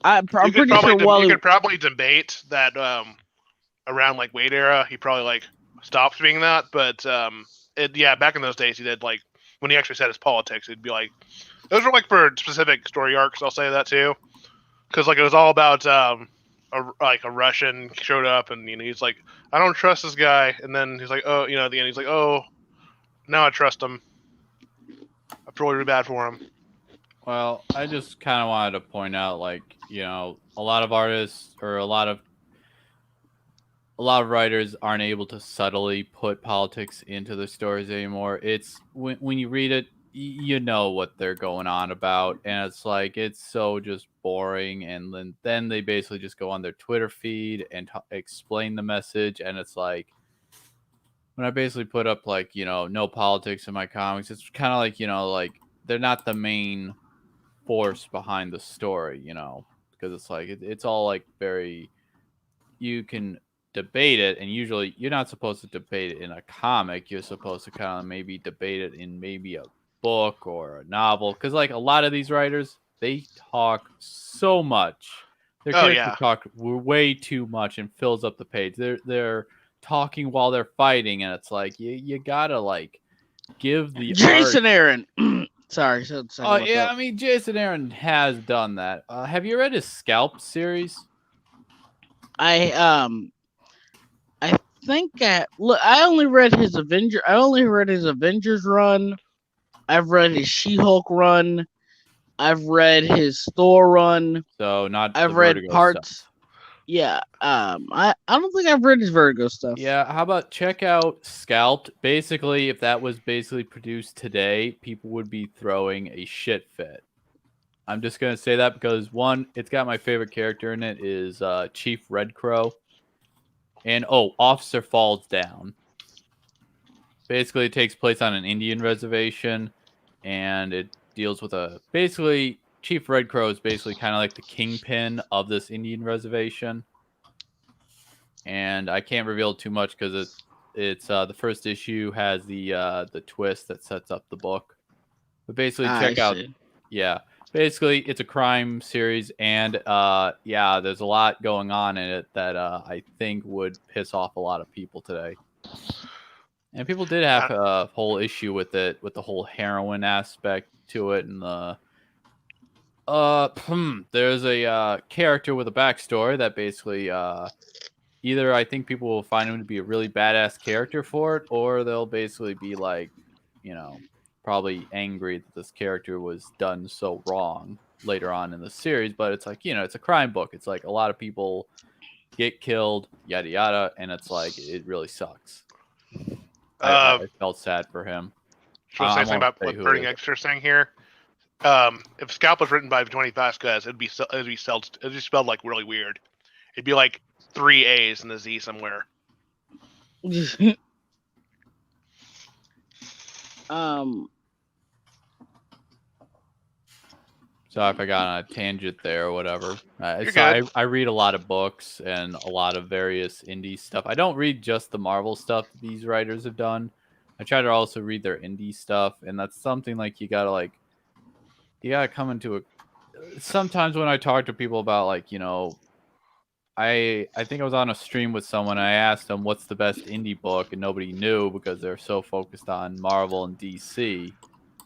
I'm pretty sure Wally. You could probably debate that around like Wade era, he probably like stopped being that. But back in those days, he did like when he actually said his politics, it'd be like those were like for specific story arcs. I'll say that too, because like it was all about a Russian showed up and he's like, I don't trust this guy, and then he's like, oh, at the end he's like, oh, now I trust him. I feel really bad for him. Well, I just kind of wanted to point out, like, a lot of artists or a lot of writers aren't able to subtly put politics into their stories anymore. It's when you read it, you know what they're going on about, and it's like it's so just boring. And then they basically just go on their Twitter feed and explain the message, and it's like when I basically put up like no politics in my comics, it's kind of like like they're not the main force behind the story, because it's like it's all like very, you can debate it, and usually you're not supposed to debate it in a comic. You're supposed to kind of maybe debate it in maybe a book or a novel, because like a lot of these writers, they talk so much. Their characters talk way too much and fills up the page. They're talking while they're fighting, and it's like you gotta like give the Jason Aaron. Sorry. Oh yeah, I mean Jason Aaron has done that. Have you read his Scalp series? I think I only read his Avengers run. I've read his She-Hulk run. I've read his Thor run. So not. I've read parts. Stuff. Yeah. I don't think I've read his Vertigo stuff. Yeah. How about check out Scalped? Basically, if that was basically produced today, people would be throwing a shit fit. I'm just gonna say that because one, it's got my favorite character in it is Chief Red Crow, and Officer Falls Down. Basically, it takes place on an Indian reservation, and it deals with basically Chief Red Crow is basically kind of like the kingpin of this Indian reservation. And I can't reveal too much because it's the first issue has the twist that sets up the book. But basically, check out. Yeah, basically it's a crime series, and there's a lot going on in it that I think would piss off a lot of people today. And people did have a whole issue with it, with the whole heroin aspect to it, and there's a character with a backstory that basically either I think people will find him to be a really badass character for it, or they'll basically be like, probably angry that this character was done so wrong later on in the series. But it's like, it's a crime book. It's like a lot of people get killed, yada yada, and it's like it really sucks. I felt sad for him. Should I say something about what Burning Extra saying here? If Scalp was written by Tony Vasquez, it'd be spelled like really weird. It'd be like 3 A's and a Z somewhere. Sorry if I got on a tangent there or whatever. I read a lot of books and a lot of various indie stuff. I don't read just the Marvel stuff these writers have done. I try to also read their indie stuff, and that's something like you gotta come into a. Sometimes when I talk to people about I think I was on a stream with someone. And I asked them what's the best indie book, and nobody knew because they're so focused on Marvel and DC.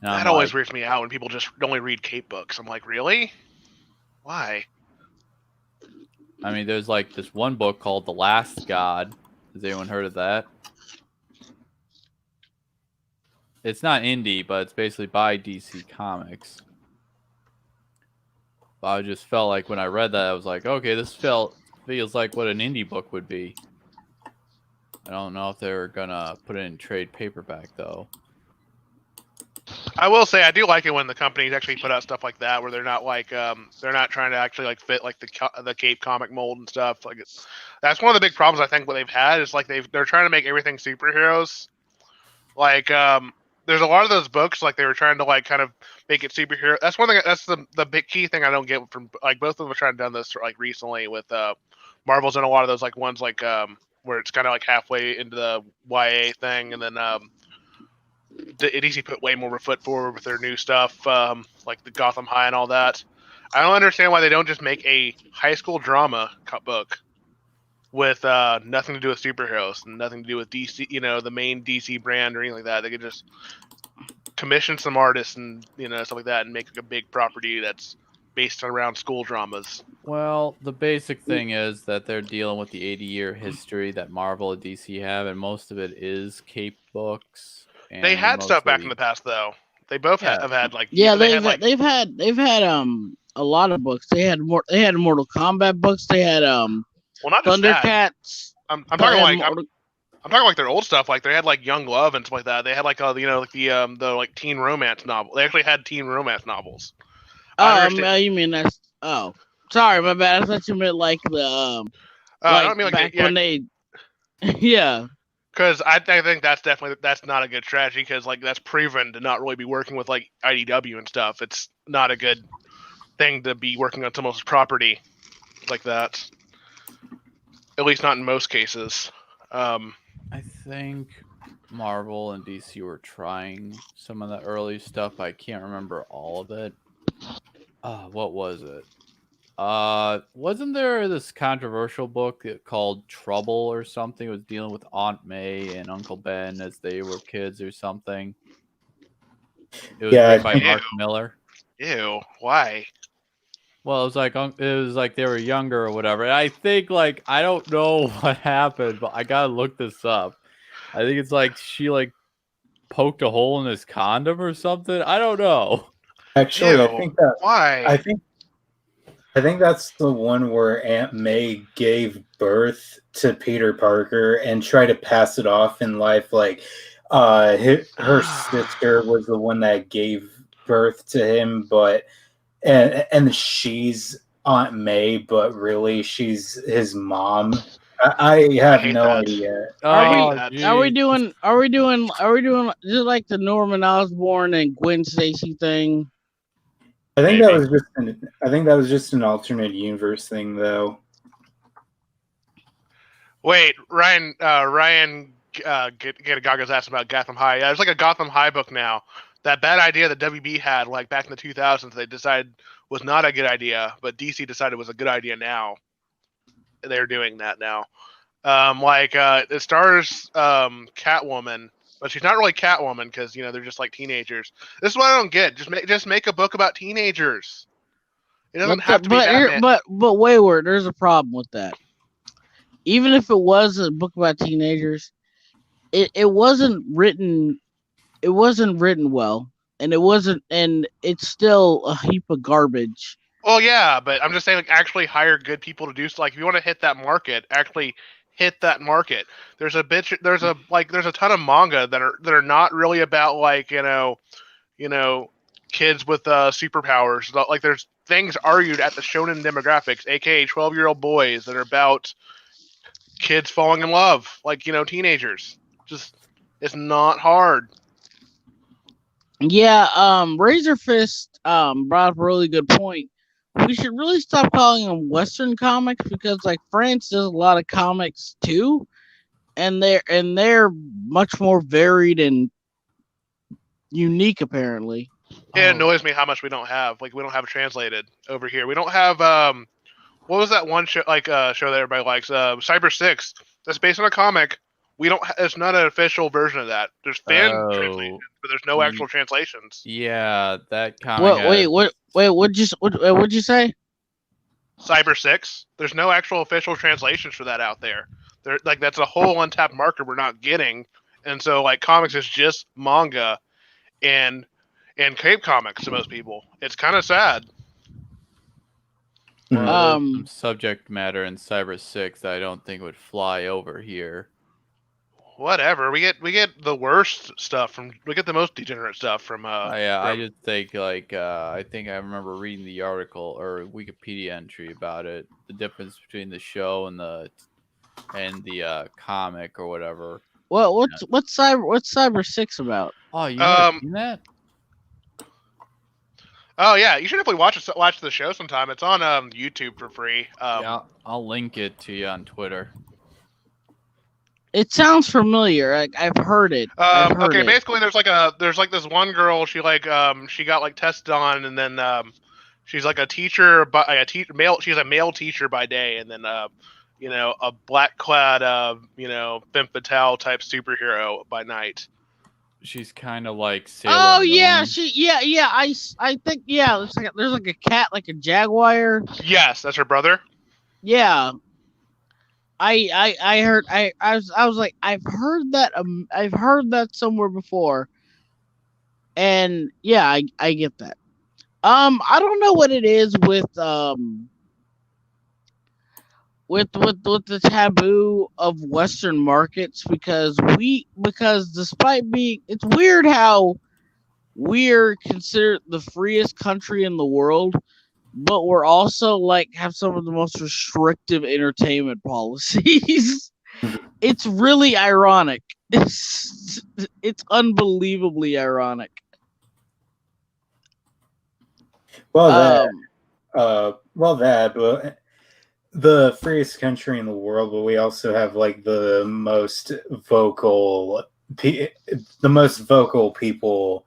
And that always weirds me out when people just only read Cape books. I'm like, really? Why? I mean, there's like this one book called The Last God. Has anyone heard of that? It's not indie, but it's basically by DC Comics. But I just felt like when I read that, I was like, okay, this feels like what an indie book would be. I don't know if they're gonna put it in trade paperback though. I will say I do like it when the companies actually put out stuff like that, where they're not they're not trying to actually fit like the Cape comic mold and stuff. Like that's one of the big problems I think what they've had is like they're trying to make everything superheroes. Like there's a lot of those books like they were trying to like kind of make it superhero. That's one thing. That's the big key thing I don't get from like both of them are trying to do this like recently with Marvel's and a lot of those like ones like where it's kind of like halfway into the YA thing, and then DC put way more of a foot forward with their new stuff, like the Gotham High and all that. I don't understand why they don't just make a high school drama book with nothing to do with superheroes and nothing to do with DC, the main DC brand or anything like that. They could just commission some artists and stuff like that and make a big property that's based around school dramas. Well, the basic thing is that they're dealing with the 80-year history that Marvel and DC have, and most of it is Cape books. They had stuff back in the past, though. They both have had like they've had a lot of books. They had Mortal Kombat books. They had not Thundercats. I'm talking like their old stuff. Like they had like Young Love and stuff like that. They had like the like teen romance novel. They actually had teen romance novels. You mean that's sorry, my bad. I thought you meant like the I don't mean like back when they yeah. Because I think that's not a good strategy because like that's proven to not really be working with like IDW and stuff. It's not a good thing to be working on someone's property like that. At least not in most cases. I think Marvel and DC were trying some of the early stuff. I can't remember all of it. What was it? Wasn't there this controversial book called Trouble or something? It was dealing with Aunt May and Uncle Ben as they were kids or something. It was written by Mark Miller. Ew, why? Well, it was like they were younger or whatever. And I think like I don't know what happened, but I gotta look this up. I think it's like she like poked a hole in his condom or something. I don't know. Actually, Ew, I think that why? I think that's the one where Aunt May gave birth to Peter Parker and tried to pass it off in life. Like, her sister was the one that gave birth to him, and she's Aunt May, but really she's his mom. I have no idea. Are we doing just like the Norman Osborn and Gwen Stacy thing? I think that was just an alternate universe thing, though. Wait, Ryan, get Gaga's asked about Gotham High. Yeah, there's like a Gotham High book now. That bad idea that WB had, like back in the 2000s, they decided was not a good idea, but DC decided was a good idea now. They're doing that now. It stars Catwoman. But she's not really Catwoman because they're just like teenagers. This is what I don't get. Just make a book about teenagers. It doesn't have to be Batman. But Wayward, there's a problem with that. Even if it was a book about teenagers, it wasn't written. It wasn't written well, and it's still a heap of garbage. Well, yeah, but I'm just saying, like, actually hire good people to do. So, like, if you want to hit that market, actually hire good people to do stuff. Like, if you want to hit that market, actually, make a good book about teenagers. Don't just make a book about teenagers. It doesn't have to be Batman. But hit that market. There's a ton of manga that are not really about like kids with superpowers. Like there's things argued at the shonen demographics, aka 12-year-old boys, that are about kids falling in love, like teenagers. Just it's not hard. Yeah, Razor Fist brought up a really good point. We should really stop calling them Western comics because like France does a lot of comics too, and they're much more varied and unique apparently. It annoys me how much we don't have. Like we don't have it translated over here. We don't have what was that one show show that everybody likes? Cyber 6. That's based on a comic. We don't. It's not an official version of that. There's fan translations, but there's no actual translations. Yeah, that comic. What'd you say? Cyber 6. There's no actual official translations for that out there. That's a whole untapped market we're not getting, and so like comics is just manga, and Cape comics to most people. It's kind of sad. Well, some subject matter in Cyber 6 that I don't think would fly over here. Whatever. We get the worst stuff we get the most degenerate stuff from I just think I think I remember reading the article or Wikipedia entry about it, the difference between the show and the comic or whatever. What's Cyber 6 about? Oh, you haven't seen that? Oh yeah, you should definitely watch the show sometime. It's on YouTube for free. Yeah, I'll link it to you on Twitter. It sounds familiar. I've heard it. Basically, there's this one girl. She got tested on, and then she's like a teacher, she's a male teacher by day, and then a black clad femme fatale type superhero by night. She's kind of like Sailor Moon. Yeah, I think there's like a cat, like a jaguar. Yes, that's her brother. Yeah. I heard I was like I've heard that somewhere before, and yeah, I get that. I don't know what it is with the taboo of Western markets because despite being, it's weird how we're considered the freest country in the world, but we're also have some of the most restrictive entertainment policies. It's really ironic. It's unbelievably ironic. But the freest country in the world, but we also have the most vocal people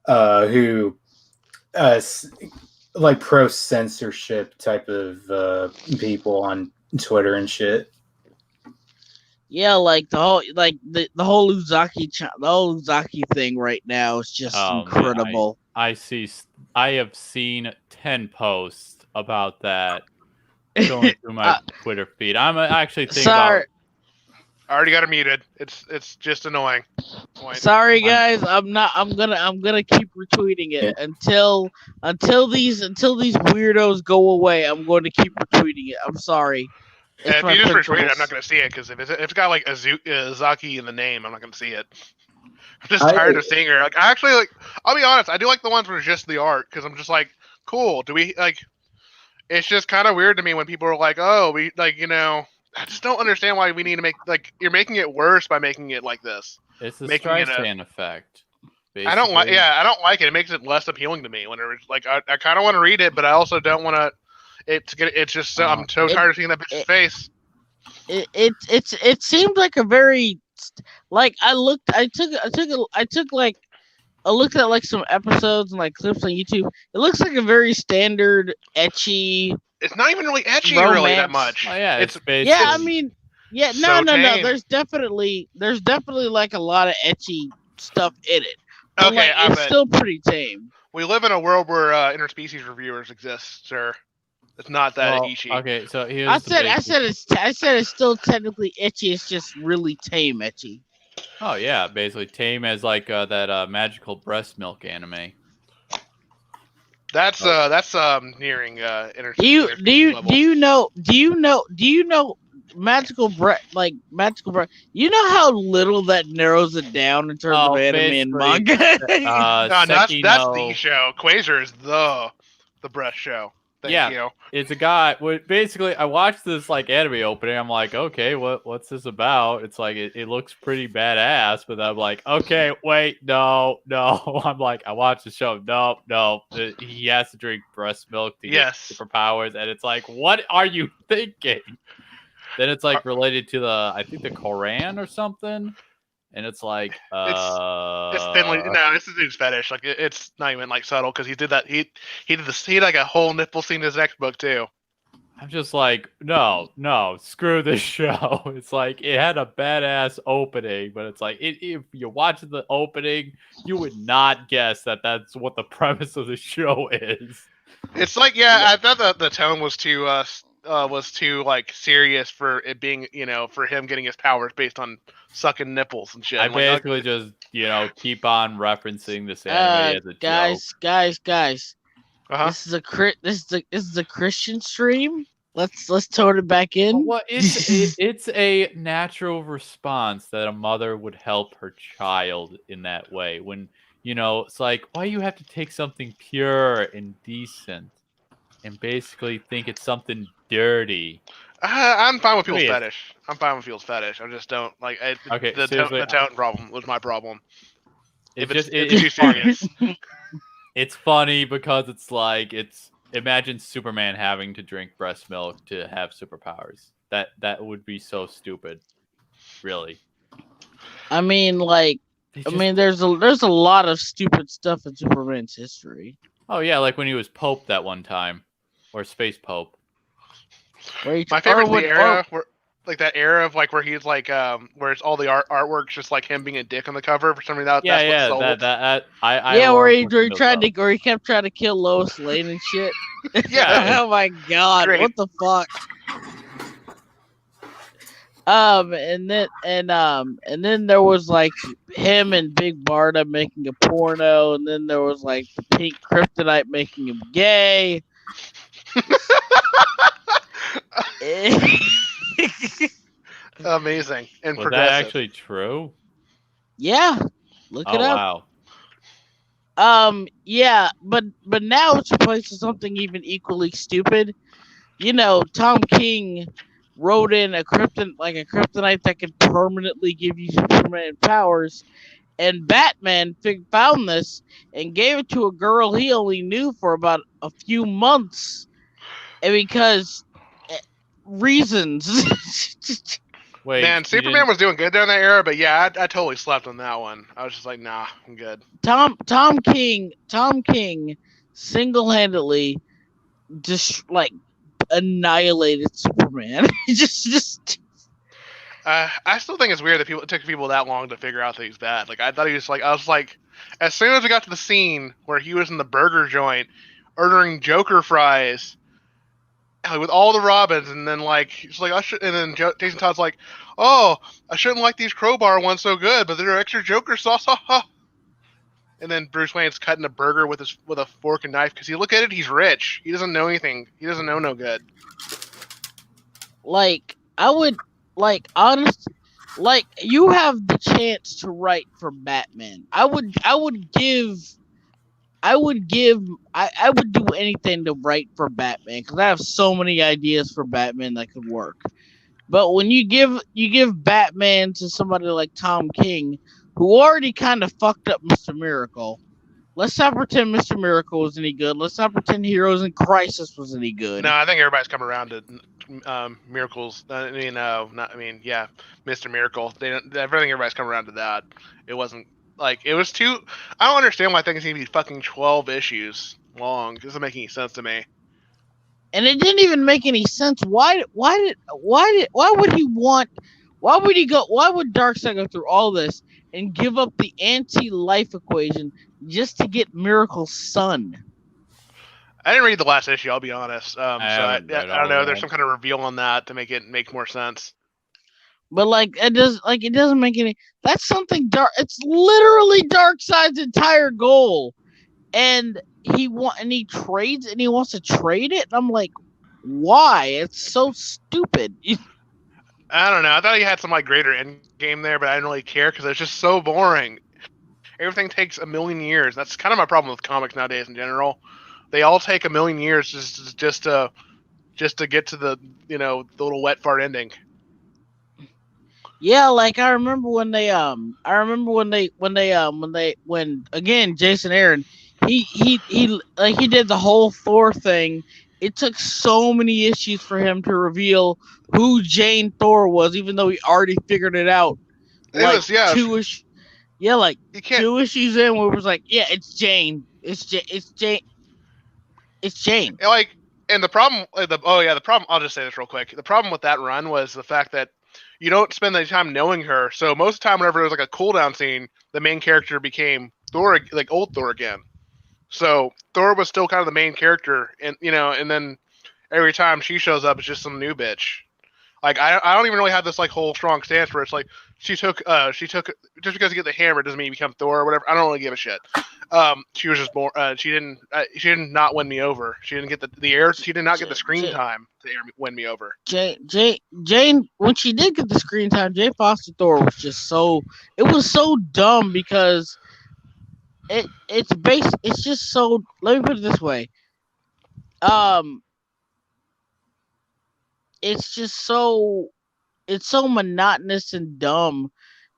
who pro censorship type of people on Twitter and shit. Yeah, the whole Uzaki thing right now is just incredible. Man, I have seen 10 posts about that going through my Twitter feed. I'm actually thinking I already got her muted. It's just annoying. Sorry guys, I'm gonna keep retweeting it until these weirdos go away. I'm going to keep retweeting it. I'm sorry. If you just retweet it, I'm not going to see it because if it's got Uzaki in the name, I'm not going to see it. I'm just tired of seeing her. I'll be honest, I do like the ones where it's just the art because I'm just cool. Do we It's just kind of weird to me when people are like, oh, we I just don't understand why we need to make you're making it worse by making it like this. It's the Streisand effect. Basically. I don't like it. It makes it less appealing to me when it's I kind of want to read it, but I also don't want to. It's just I'm so tired of seeing that bitch's face. It seemed like a very I looked at some episodes and clips on YouTube. It looks like a very standard ecchi. It's not even really ecchi romance. Really that much. Oh, yeah, it's no. There's definitely a lot of ecchi stuff in it. But okay, it's still pretty tame. We live in a world where interspecies reviewers exist, sir. It's not that ecchi. Okay, so here's I said it's still technically ecchi. It's just really tame ecchi. Oh yeah, basically tame as that magical breast milk anime. That's nearing interspecies. Do you know magical breath, like magical breath. You know how little that narrows it down in terms of anime and manga. No, that's the Sekino- show. Quasar is the breath show. Thank you. It's a guy. Basically, I watched this like anime opening. I'm like, okay, what's this about? It's like it looks pretty badass, but I'm like, okay, wait, no. I'm like, I watched the show. No. He has to drink breast milk to get superpowers, and it's like, what are you thinking? Then it's like related to I think the Quran or something. And it's like, it's thinly, no, it's a dude's fetish. Like it's not even like subtle because he did that. He did like a whole nipple scene in his next book too. I'm just like, no, screw this show. It's like it had a badass opening, but it's like if you watch the opening, you would not guess that that's what the premise of the show is. It's like, I thought the tone was too like serious for it being, for him getting his powers based on sucking nipples and shit. I basically just, keep on referencing this anime as a joke. Guys. Uh-huh. This is a Christian stream. Let's tone it back in. Well, it's a natural response that a mother would help her child in that way. When it's like, why you have to take something pure and decent and basically think it's something dirty. I'm fine with people's fetish. I just don't like the tone problem was my problem. It's too serious. It's funny because it's like imagine Superman having to drink breast milk to have superpowers. That would be so stupid. Really. I mean, there's a lot of stupid stuff in Superman's history. Oh yeah, like when he was Pope that one time, or Space Pope. My favorite era, that era of like where he's like, where it's all the artwork's just like him being a dick on the cover for some reason. Where he kept trying to kill Lois Lane and shit. Yeah. Oh my god, great. What the fuck? And then there was like him and Big Barda making a porno, and then there was like the Pink Kryptonite making him gay. Amazing and was progressive. That actually true? Yeah, look it up. Wow. Yeah, but now it's replaced with something even equally stupid. Tom King wrote in a kryptonite that could permanently give you Superman powers, and Batman found this and gave it to a girl he only knew for about a few months, and because reasons. Wait, man, Superman was doing good during that era, but yeah, I totally slept on that one. I was just like, nah, I'm good. Tom King single-handedly just like annihilated Superman. just. I still think it's weird that it took people that long to figure out that he's bad. Like I thought he was like, I was like, as soon as we got to the scene where he was in the burger joint ordering Joker fries. With all the Robins, and then like he's like, and then Jason Todd's like, oh, I shouldn't like these crowbar ones so good, but they're extra Joker sauce. And then Bruce Wayne's cutting a burger with a fork and knife because look at it, he's rich. He doesn't know anything. He doesn't know no good. Like I would honest, like you have the chance to write for Batman. I would do anything to write for Batman because I have so many ideas for Batman that could work. But when you give Batman to somebody like Tom King, who already kind of fucked up Mr. Miracle, let's not pretend Mr. Miracle was any good. Let's not pretend Heroes in Crisis was any good. No, I think everybody's come around to Miracles. Mr. Miracle. Everybody's come around to that. It wasn't. Like, it was too... I don't understand why things need to be fucking 12 issues long. It doesn't make any sense to me. And it didn't even make any sense. Why would Darkseid go through all this and give up the anti-life equation just to get Miracle's son? I didn't read the last issue, I'll be honest. I don't know. There's some kind of reveal on that to make it make more sense. But it doesn't make any. That's something dark. It's literally Darkseid's entire goal, and he wants to trade it. And I'm like, why? It's so stupid. I don't know. I thought he had some like greater end game there, but I didn't really care because it's just so boring. Everything takes a million years. That's kind of my problem with comics nowadays in general. They all take a million years just to get to the the little wet fart ending. Yeah, like I remember when again Jason Aaron he did the whole Thor thing. It took so many issues for him to reveal who Jane Thor was, even though he already figured it out. It Like was yeah. like You can't 2 issues in, where it was like, yeah, it's Jane, it's Jane. like. And the problem, the problem. I'll just say this real quick. The problem with that run was the fact that you don't spend any time knowing her. So most of the time, whenever there was like a cooldown scene, the main character became Thor, like old Thor again. So Thor was still kind of the main character, and and then every time she shows up, it's just some new bitch. Like I don't even really have this like whole strong stance where it's like she took just because you get the hammer doesn't mean you become Thor or whatever. I don't really give a shit. She was just born. She didn't not win me over. She didn't get the air. She did not get the screen time to win me over. Jane, when she did get the screen time, Jane Foster Thor was just it was so dumb because it's just so, let me put it this way. Um it's so monotonous and dumb,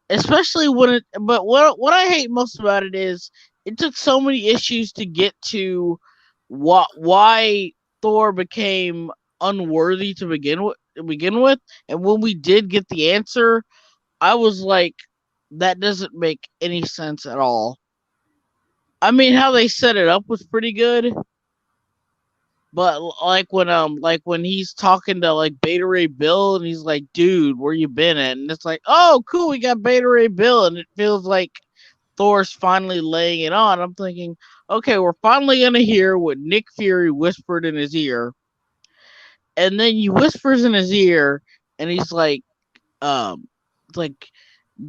especially when it but what I hate most about it is it took so many issues to get to why Thor became unworthy to begin with, and when we did get the answer, I was like, that doesn't make any sense at all. I mean, how they set it up was pretty good, but like when he's talking to like Beta Ray Bill and he's like, dude, where you been at? And it's like, oh cool, we got Beta Ray Bill, and it feels like Thor's finally laying it on. I'm thinking, okay, we're finally gonna hear what Nick Fury whispered in his ear. And then he whispers in his ear and he's um like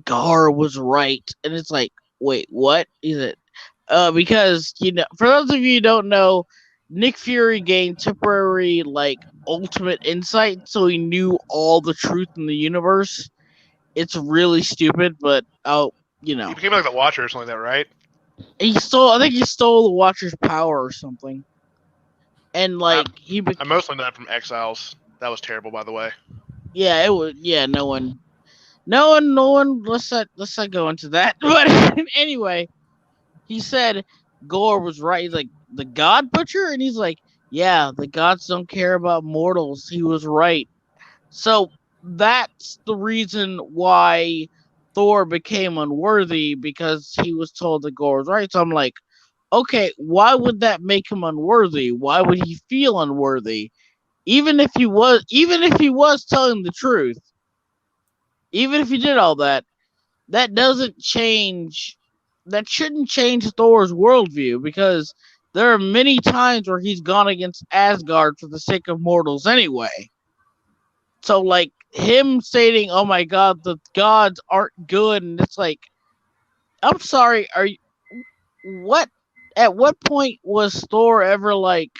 Gar was right. And it's like, wait, what? Is it because for those of you who don't know, Nick Fury gained temporary like ultimate insight, so he knew all the truth in the universe. It's really stupid, but He became like the Watcher or something like that, right? I think he stole the Watcher's power or something. And like I mostly know that from Exiles. That was terrible, by the way. Yeah, it was. Yeah, no one. Let's not go into that. But anyway, he said Gore was right. He's like, the God Butcher, and he's like, yeah, the gods don't care about mortals. He was right. So that's the reason why Thor became unworthy, because he was told that Gore was right. So I'm like, okay, why would that make him unworthy? Why would he feel unworthy? Even if he was telling the truth, even if he did all that, that doesn't change. That shouldn't change Thor's worldview, because there are many times where he's gone against Asgard for the sake of mortals anyway. So like him stating, "Oh my God, the gods aren't good," and it's like, I'm sorry, are you what? At what point was Thor ever like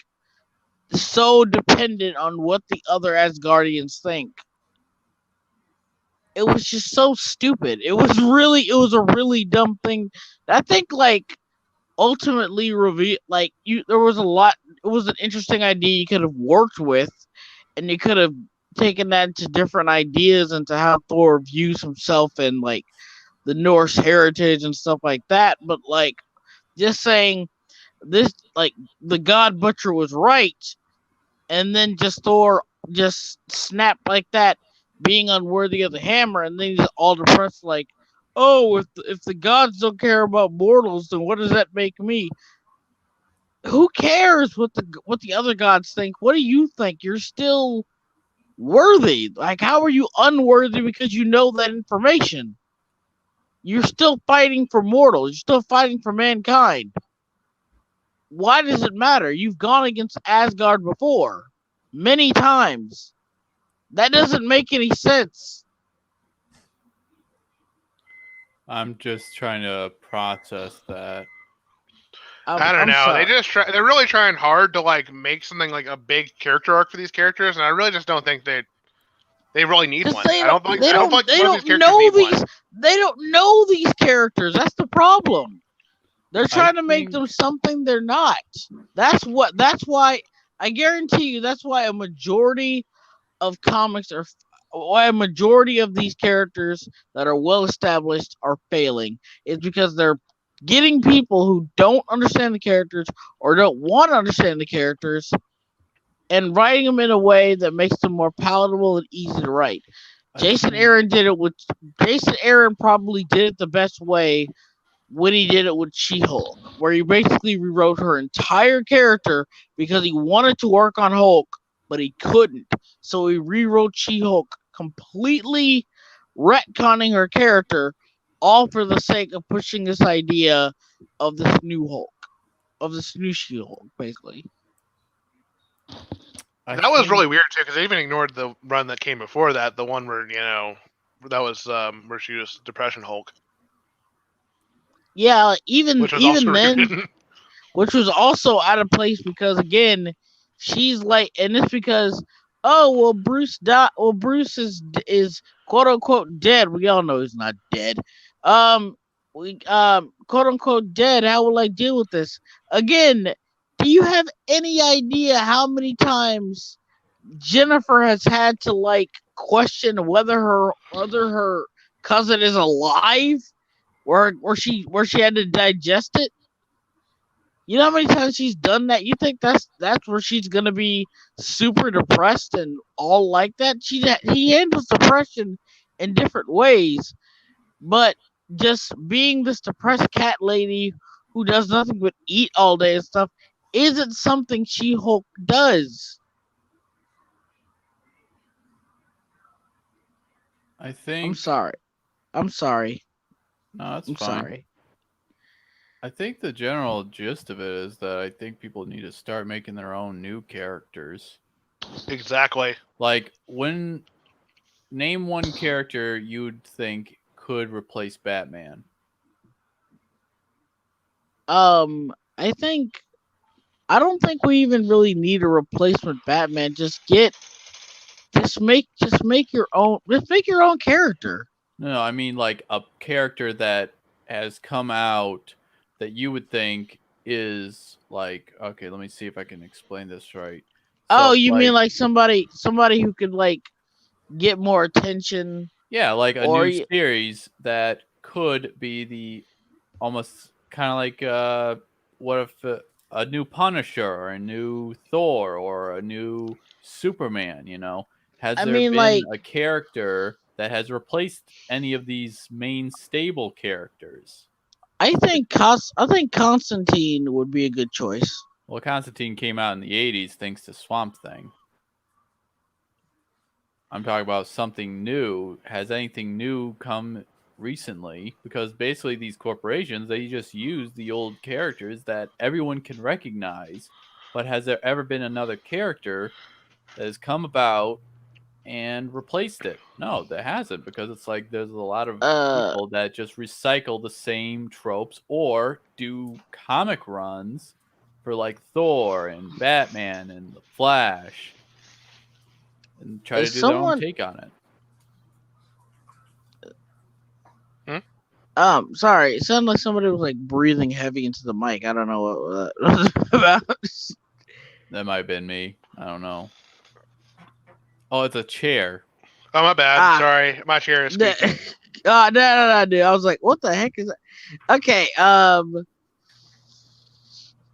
so dependent on what the other Asgardians think? It was just so stupid. It was a really dumb thing. I think like ultimately reveal like there was a lot. It was an interesting idea you could have worked with, and you could have taken that into different ideas into how Thor views himself and like the Norse heritage and stuff like that. But like just saying this, like the God Butcher was right, and then just Thor just snapped like that, being unworthy of the hammer, and then he's all depressed, like, oh, if the gods don't care about mortals, then what does that make me? Who cares what the other gods think? What do you think? You're still worthy. Like, how are you unworthy because you know that information? You're still fighting for mortals. You're still fighting for mankind. Why does it matter? You've gone against Asgard before, many times. That doesn't make any sense. I'm just trying to process that. I don't know. Sorry. They're really trying hard to like make something like a big character arc for these characters, and I really just don't think they. They really need 'Cause one. they I don't think they most of these don't characters know need one. these. They don't know these characters. That's the problem. They're trying to make think- them something they're not. That's why I guarantee you that's why a majority of comics are why a majority of these characters that are well established are failing. Is because they're getting people who don't understand the characters or don't want to understand the characters and writing them in a way that makes them more palatable and easy to write. Jason Aaron did it with Jason Aaron probably did it the best way when he did it with She-Hulk, where he basically rewrote her entire character because he wanted to work on Hulk, but he couldn't. So he rewrote She-Hulk completely, retconning her character, all for the sake of pushing this idea of this new Hulk, of this new She-Hulk, basically. That was really weird too, because they even ignored the run that came before that, the one where that was where she was Depression Hulk, Yeah, even which was also then, weird. which was also out of place because again, she's like, and it's because Bruce is quote unquote dead. We all know he's not dead. We quote unquote dead. How will I deal with this? Again, do you have any idea how many times Jennifer has had to like question whether her cousin is alive, where she had to digest it? You know how many times she's done that? You think that's where she's gonna be super depressed and all like that? He handles depression in different ways, but just being this depressed cat lady who does nothing but eat all day and stuff isn't something She-Hulk does. I think. I'm sorry. No, that's I'm fine. sorry. I think the general gist of it is that I think people need to start making their own new characters. Exactly. Like, name one character you would think could replace Batman. I don't think we even really need a replacement Batman. Just make your own character. No, I mean like a character that has come out that you would think is like, okay, let me see if I can explain this right. So, you mean like somebody who could like get more attention? Yeah, like a new series that could be the almost kind of like what if a new Punisher or a new Thor or a new Superman, Has there been a character that has replaced any of these main stable characters? I think Constantine would be a good choice. Well, Constantine came out in the 80s thanks to Swamp Thing. I'm talking about something new. Has anything new come recently? Because basically these corporations, they just use the old characters that everyone can recognize. But has there ever been another character that has come about and replaced it? No, there hasn't, because it's like there's a lot of people that just recycle the same tropes or do comic runs for like Thor and Batman and the Flash and try to do their own take on it. Sorry, it sounded like somebody was like breathing heavy into the mic. I don't know what that was about. That might have been me. I don't know. Oh, it's a chair. Oh, my bad. Sorry, my chair is squeaking. No, dude. I was like, what the heck is that? Okay.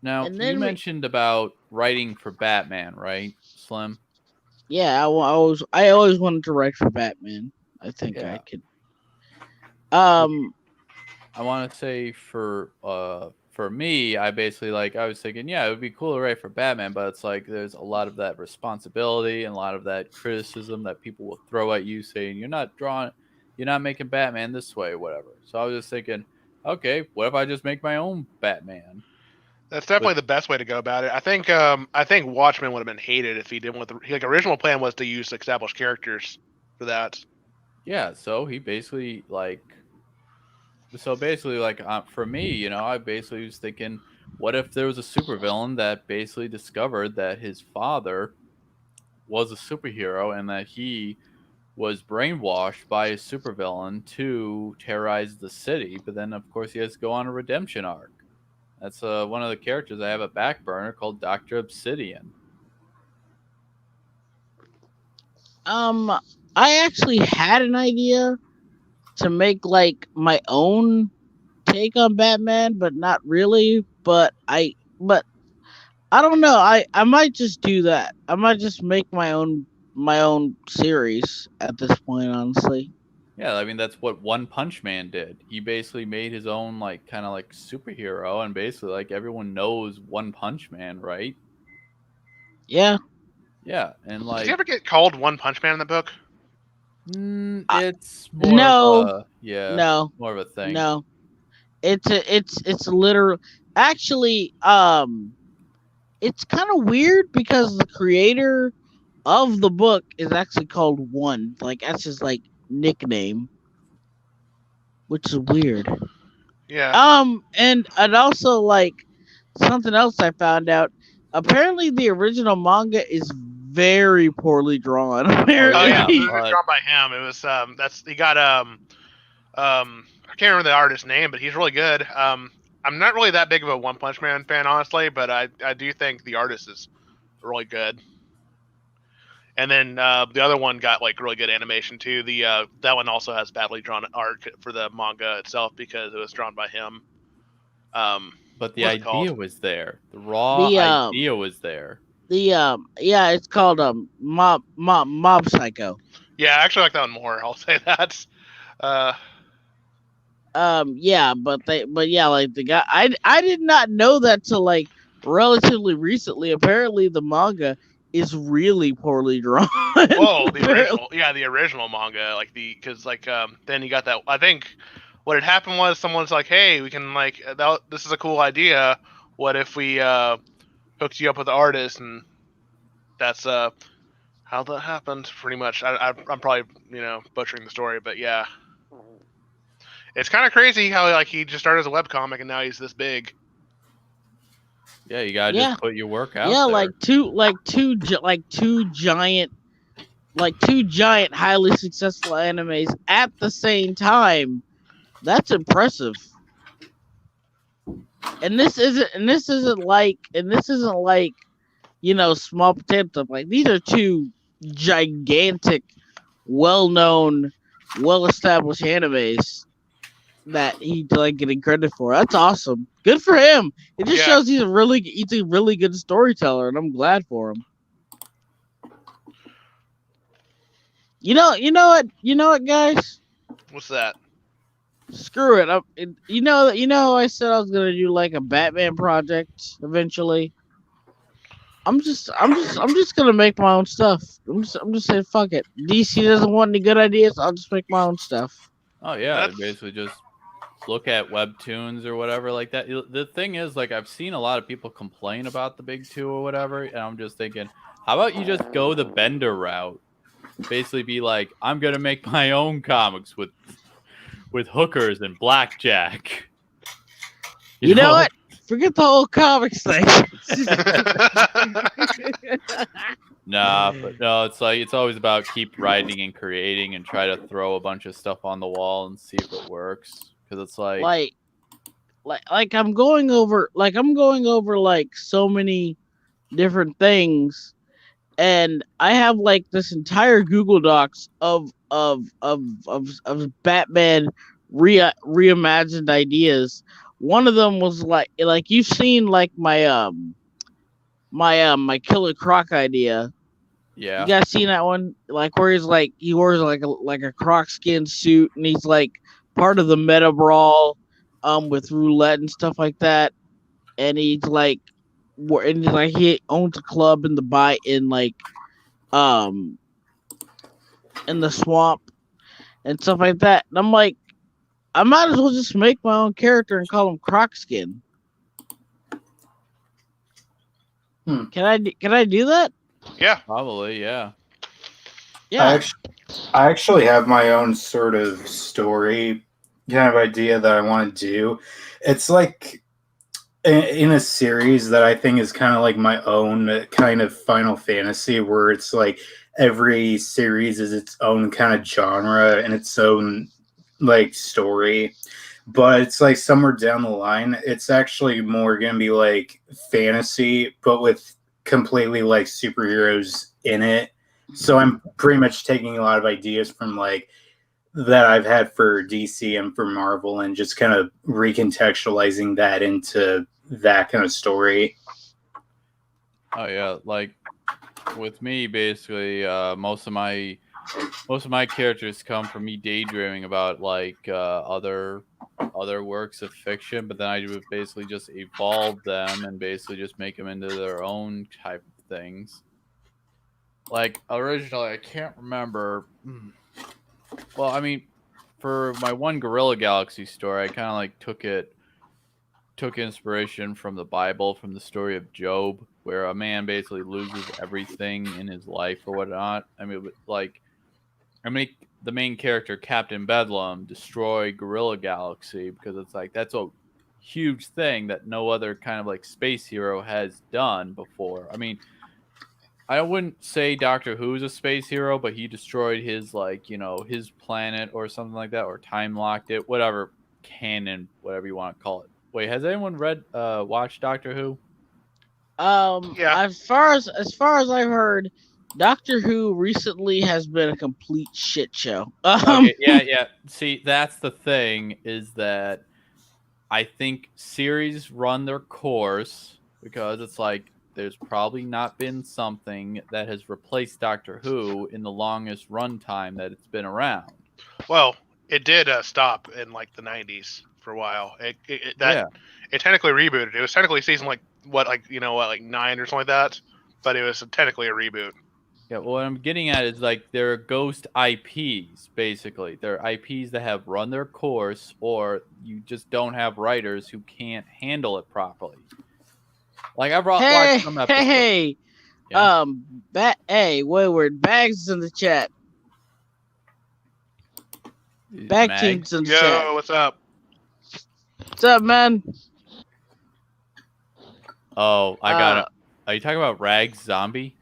Now you mentioned about writing for Batman, right, Slim? Yeah, I always wanted to write for Batman. I think I could. I want to say for me, I basically I was thinking, yeah, it would be cool to write for Batman, but it's like there's a lot of that responsibility and a lot of that criticism that people will throw at you saying you're not making Batman this way, whatever. So I was just thinking, okay, what if I just make my own Batman? That's definitely the best way to go about it. I think Watchmen would have been hated if he didn't. Original plan was to use established characters for that. Yeah, so he basically for me, I basically was thinking, what if there was a supervillain that basically discovered that his father was a superhero and that he was brainwashed by a supervillain to terrorize the city, but then of course he has to go on a redemption arc. That's one of the characters I have a back burner called Dr. Obsidian. I actually had an idea to make like my own take on Batman, but not really. But I don't know. I might just do that. I might just make my own series at this point, honestly. Yeah, I mean that's what One Punch Man did. He basically made his own like kind of like superhero, and basically like everyone knows One Punch Man, right? Yeah. Yeah, and Did like he ever get called One Punch Man in the book? it's more no, of a, yeah, no, more of a thing. no. It's literal. Actually, it's kind of weird because the creator of the book is actually called One. Like that's his like nickname, which is weird. Yeah. And also like something else I found out. Apparently, the original manga is very poorly drawn. Oh Apparently, yeah, it was but- drawn by him. It was he got I can't remember the artist's name, but he's really good. I'm not really that big of a One Punch Man fan, honestly, but I do think the artist is really good. And then the other one got like really good animation too. That one also has badly drawn art for the manga itself because it was drawn by him. But the What's it idea called? was there. The raw The, idea was there. yeah, it's called Mob Psycho. Yeah, I actually like that one more. I'll say that. Yeah, but yeah, like the guy, I did not know that till like relatively recently. Apparently, the manga is really poorly drawn. Whoa, the original manga, then you got that. I think what had happened was someone's like, hey, we can this is a cool idea. What if we hooked you up with the artist? And that's how that happened, pretty much. I'm probably butchering the story, but yeah. It's kind of crazy how he just started as a webcomic and now he's this big. Yeah, you gotta Yeah. just put your work out Yeah, there. two giant, highly successful animes at the same time. That's impressive. And this isn't like small potato stuff. Like these are two gigantic, well-known, well-established animes that he's getting credit for. That's awesome. Good for him. It just shows he's a really good storyteller, and I'm glad for him. You know what, guys? What's that? Screw it. You know, I said I was gonna do like a Batman project eventually. I'm just gonna make my own stuff. I'm just saying, fuck it. DC doesn't want any good ideas. I'll just make my own stuff. Oh yeah, basically just look at webtoons or whatever like that. The thing is, I've seen a lot of people complain about the big two or whatever, and I'm just thinking, how about you just go the Bender route? Basically be like, I'm gonna make my own comics with hookers and blackjack. You know what? Forget the whole comics thing. Nah, but no, it's always about keep writing and creating and try to throw a bunch of stuff on the wall and see if it works. Because it's like I'm going over so many different things, and I have this entire Google Docs of Batman reimagined ideas. One of them was like you've seen my Killer Croc idea. Yeah. You guys seen that one? Where he wears a croc skin suit, and he's part of the meta brawl with roulette and stuff like that, and he owns a club in the swamp and stuff like that. And I'm like, I might as well just make my own character and call him Croc Skin. Can I do that? Yeah, Probably, yeah. Yeah. I actually have my own sort of story kind of idea that I want to do. It's in a series that I think is kind of like my own kind of Final Fantasy, where it's like every series is its own kind of genre and its own like story. But it's like somewhere down the line, it's actually more going to be like fantasy, but with completely like superheroes in it. So I'm pretty much taking a lot of ideas from like that I've had for DC and for Marvel and just kind of recontextualizing that into that kind of story. Oh yeah, like with me, basically, most of my characters come from me daydreaming about like other works of fiction, but then I would basically just evolve them and basically just make them into their own type of things. Like originally, I can't remember. Well, I mean, for my one Gorilla Galaxy story, I kind of like took inspiration from the Bible, from the story of Job, where a man basically loses everything in his life or whatnot. I mean, the main character, Captain Bedlam, destroy Gorilla Galaxy because it's like that's a huge thing that no other kind of like space hero has done before. I mean, I wouldn't say Doctor Who's a space hero, but he destroyed his his planet or something like that, or time locked it, whatever canon, whatever you want to call it. Wait, has anyone watched Doctor Who? Yeah. As far as I've heard, Doctor Who recently has been a complete shit show. Okay, yeah. See, that's the thing, is that I think series run their course because it's like there's probably not been something that has replaced Doctor Who in the longest runtime that it's been around. Well, it did stop in like the 90s for a while. It technically rebooted. It was technically season like 9 or something like that, but it was technically a reboot. Yeah, well, what I'm getting at is like they're ghost IPs, basically. They're IPs that have run their course, or you just don't have writers who can't handle it properly. Like I've watched some episodes. Hey, Yeah. Wayward Bags is in the chat. Bag Team's in the chat. Yo, what's up? What's up, man? Oh, I got it. Are you talking about Rags Zombie?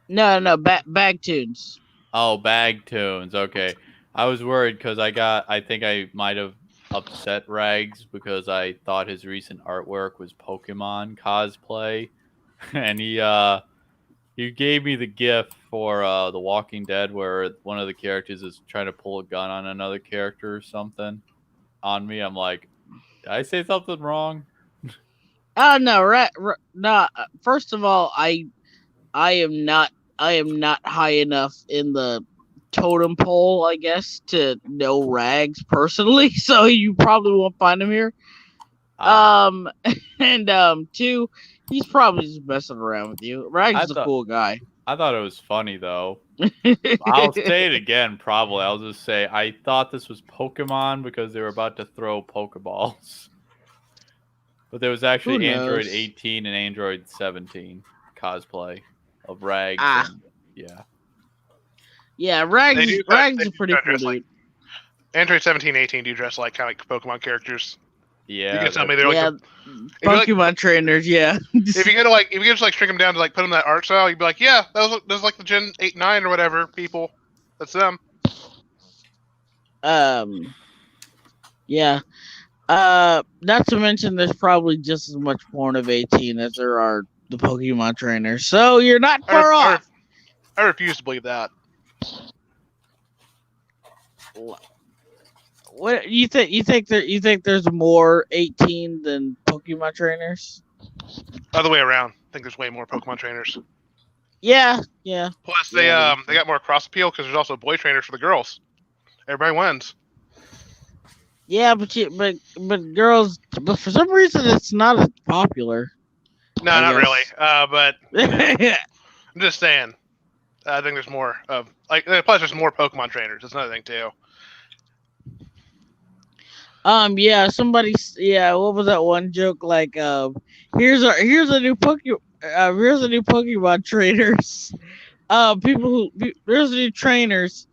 No, Bag Tunes. Oh, Bag Tunes. Okay. I was worried because I think I might have upset Rags because I thought his recent artwork was Pokemon cosplay. And he gave me the GIF for The Walking Dead where one of the characters is trying to pull a gun on another character or something on me. I'm like, did I say something wrong? Oh no, no. First of all, I am not high enough in the totem pole, I guess, to know Rags personally. So you probably won't find him here. And two, he's probably just messing around with you. Rags is a cool guy. I thought it was funny though. I'll say it again. Probably I'll just say I thought this was Pokemon because they were about to throw Pokeballs. But there was actually Android 18 and Android 17 cosplay of Rags. Yeah, Rags is a pretty cool dude. Like, Android 17, 18 do dress like kind of like Pokemon characters. Yeah, you can tell me they're like Pokemon trainers. Yeah. If you just like shrink them down to like put them in that art style, you'd be like, yeah, those like the Gen 8, 9 or whatever people. That's them. Yeah. Not to mention, there's probably just as much porn of 18 as there are the Pokemon trainers. So you're not far off. I refuse to believe that. What you think? You think there's more 18 than Pokemon trainers? Other way around. I think there's way more Pokemon trainers. Yeah. Plus, they got more cross appeal because there's also boy trainers for the girls. Everybody wins. Yeah, but girls, but for some reason it's not as popular. No, not really. But I'm just saying. I think there's more of plus there's more Pokemon trainers. That's another thing too. Yeah, what was that one joke like? Here's a new Pokemon trainers. Here's the new trainers.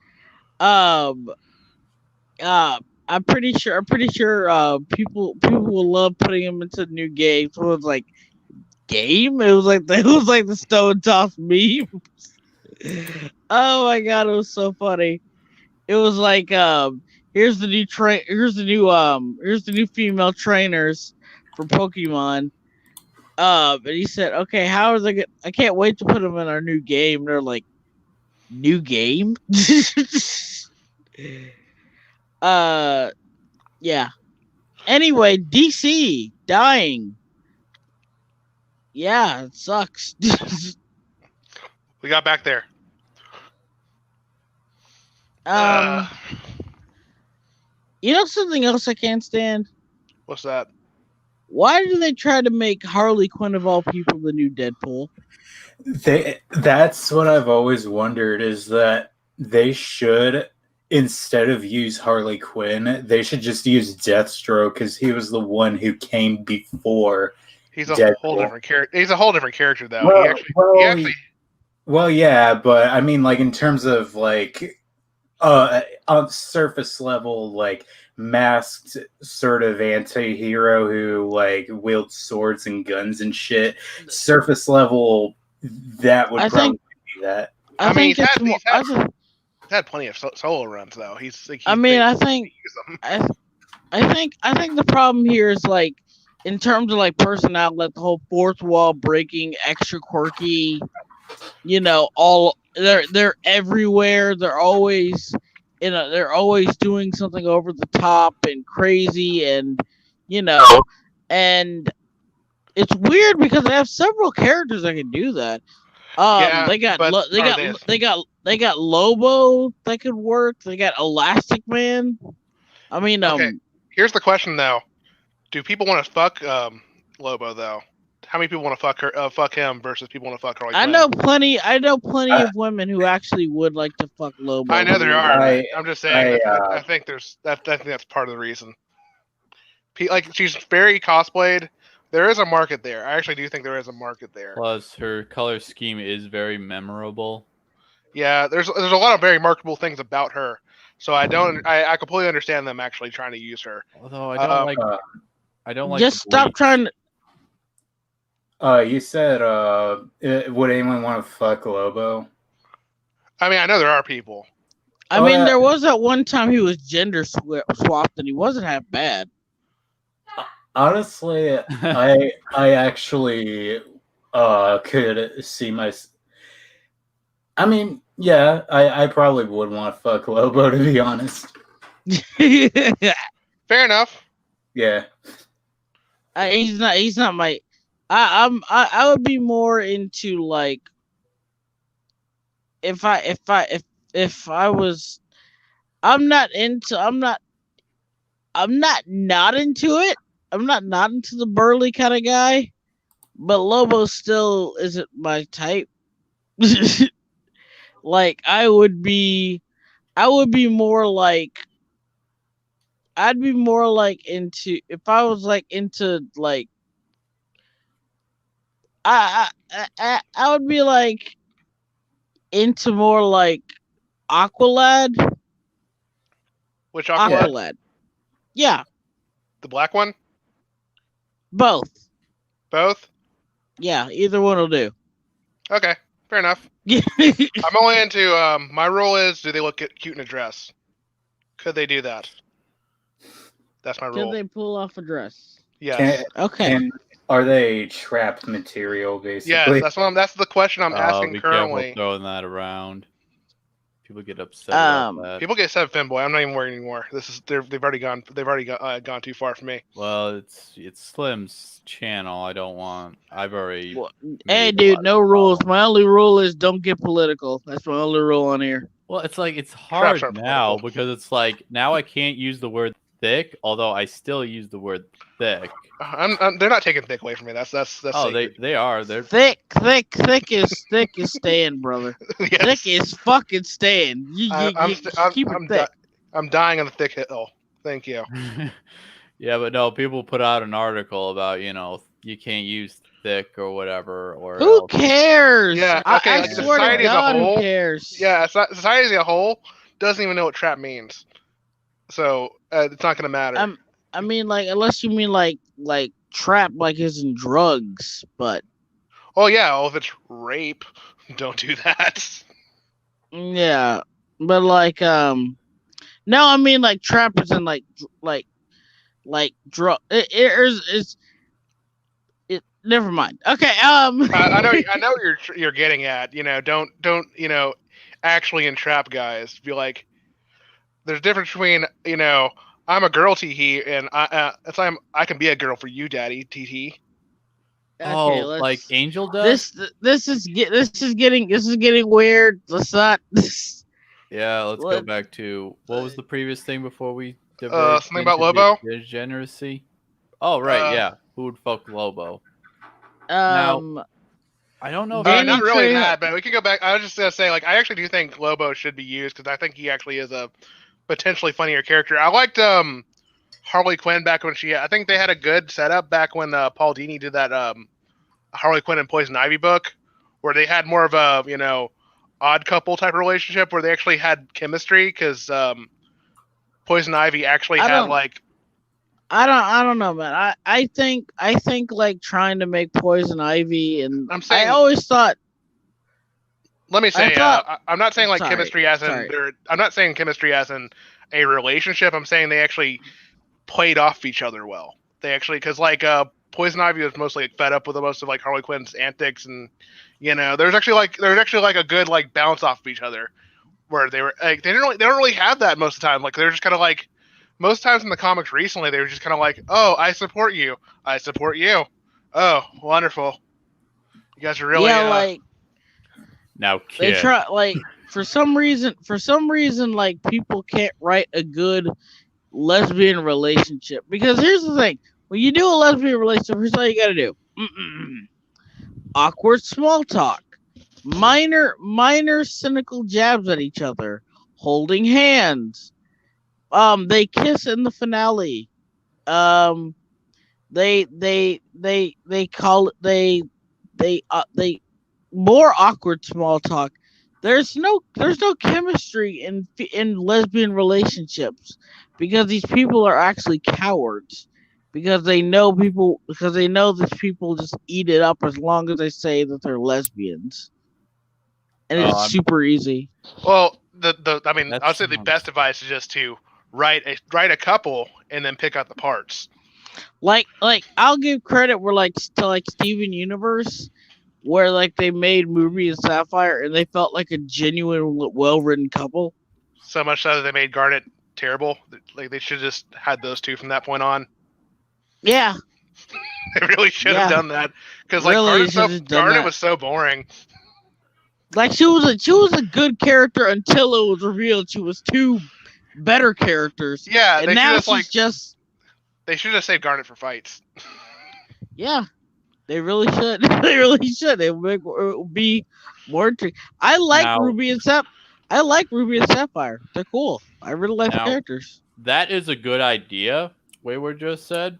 I'm pretty sure. People will love putting him into new games. So it was like game. It was like the Stone Toss meme. Oh my god, it was so funny. It was like here's the new female trainers for Pokemon. And he said, okay, how are they gonna, I can't wait to put them in our new game. They're like, new game? Yeah. Anyway, DC dying. Yeah, it sucks. We got back there. You know something else I can't stand? What's that? Why do they try to make Harley Quinn of all people the new Deadpool? That's what I've always wondered, is that they should, instead of use Harley Quinn, they should just use Deathstroke, because he was the one who came before. He's a Deadpool. whole different character. He's a whole different character, though. Well, yeah, but I mean, like, in terms of, like, on surface level, like, masked sort of anti-hero who, like, wields swords and guns and shit, surface level, that would probably be that. I think he's it's had plenty of solo runs, though. I think the problem here is, like, in terms of, like, personality, like the whole fourth wall breaking, extra quirky, you know, they're everywhere. They're always doing something over the top and crazy, and you know, and it's weird because they have several characters that can do that. They got Lobo that could work. They got Elastic Man. I mean, okay. Here's the question though: do people want to fuck Lobo though? How many people want to fuck him versus people want to fuck Harley Quinn? I know plenty of women who actually would like to fuck Lobo. I know there are. I'm just saying. I think that's part of the reason. Like, she's very cosplayed. There is a market there. I actually do think there is a market there. Plus, her color scheme is very memorable. Yeah, there's a lot of very marketable things about her. So I completely understand them actually trying to use her. Although I don't like. Just stop trying to. You said, would anyone want to fuck Lobo? I mean, I know there are people. I mean, there was that one time he was gender swapped and he wasn't half bad. Honestly, I actually could see my. I mean, yeah, I probably would want to fuck Lobo, to be honest. Fair enough. Yeah. He's not my. I would be more into, like, if I was, I'm not into it. I'm not into the burly kind of guy, but Lobo still isn't my type. Like, I'd be more like into, if I was like into, like, I would be like into more like Aqualad. Which Aqualad? Aqualad. Yeah. The black one? Both. Both? Yeah, either one will do. Okay, fair enough. I'm only into my rule is, do they look cute in a dress? Could they do that? That's my rule. Could they pull off a dress? Yes. Okay. Are they trapped material, basically? Yes, that's the question I'm asking currently. Careful throwing that around. People get upset about that. People get upset at Femboy. I'm not even worried anymore. They've already gone too far for me. Well, it's Slim's channel. I've already. Well, hey, dude, no rules. My only rule is don't get political. That's my only rule on here. Well, it's like it's hard now because it's like now I can't use the word thick, although I still use the word thick. They're not taking thick away from me. That's oh, sacred. they are. They're thick is staying, brother. Yes. Thick is fucking staying. Keep it thick. I'm dying on the thick hill. Thank you. Yeah, but no, people put out an article about, you can't use thick or whatever. Or who cares? Yeah, okay. I swear to God, who cares? Yeah, society as a whole doesn't even know what trap means. so it's not gonna matter. I mean, like, unless you mean like trap, like is in drugs, but Oh yeah, well, if it's rape, don't do that. yeah, but like, no, I mean like trap is in like drug. It's it. Never mind. Okay. I know what you're getting at. You know, don't actually entrap guys. Be like, there's a difference between I'm a girl TT and I can be a girl for you, daddy TT. Okay, like Angel does. This is getting weird. Let's not. Yeah, let's go back to what was the previous thing before we something about Lobo? Degeneracy. Oh right, yeah. Who would fuck Lobo? Now, I don't know. Not really that, but we can go back. I was just gonna say, like, I actually do think Lobo should be used because I think he actually is a potentially funnier character. I liked Harley Quinn back when I think they had a good setup back when Paul Dini did that Harley Quinn and Poison Ivy book, where they had more of a odd couple type of relationship where they actually had chemistry because Poison Ivy actually had like. I don't know, man. I think like trying to make Poison Ivy and I always thought. Let me say, I'm not saying like chemistry as in I'm not saying chemistry as in a relationship. I'm saying they actually played off each other well. They actually, because like Poison Ivy was mostly like, fed up with most of like Harley Quinn's antics, and there's actually like a good like bounce off of each other, where they were like they don't really have that most of the time. Like they're just kind of like most times in the comics recently they were just kind of like, oh, I support you, oh, wonderful, you guys are really like. Now, kid. They try like for some reason like people can't write a good lesbian relationship, because here's the thing: when you do a lesbian relationship, here's all you gotta do: awkward small talk, minor cynical jabs at each other, holding hands. They kiss in the finale. They call it they more awkward small talk. There's no chemistry in lesbian relationships because these people are actually cowards, because they know these people just eat it up as long as they say that they're lesbians, and it's super easy. Well, I'd say the best advice is just to write a couple and then pick out the parts. Like I'll give credit where to Steven Universe, where like they made Ruby and Sapphire and they felt like a genuine, well-written couple. So much so that they made Garnet terrible. Like they should have just had those two from that point on. Yeah, they really should have done that, because like really Garnet was so boring. Like she was a good character until it was revealed she was two better characters. Yeah, and now she's just. They should have saved Garnet for fights. Yeah. They really should. They really should. It would be more intriguing. I like Ruby and Sapphire. They're cool. I really like the characters. That is a good idea. Wayward just said.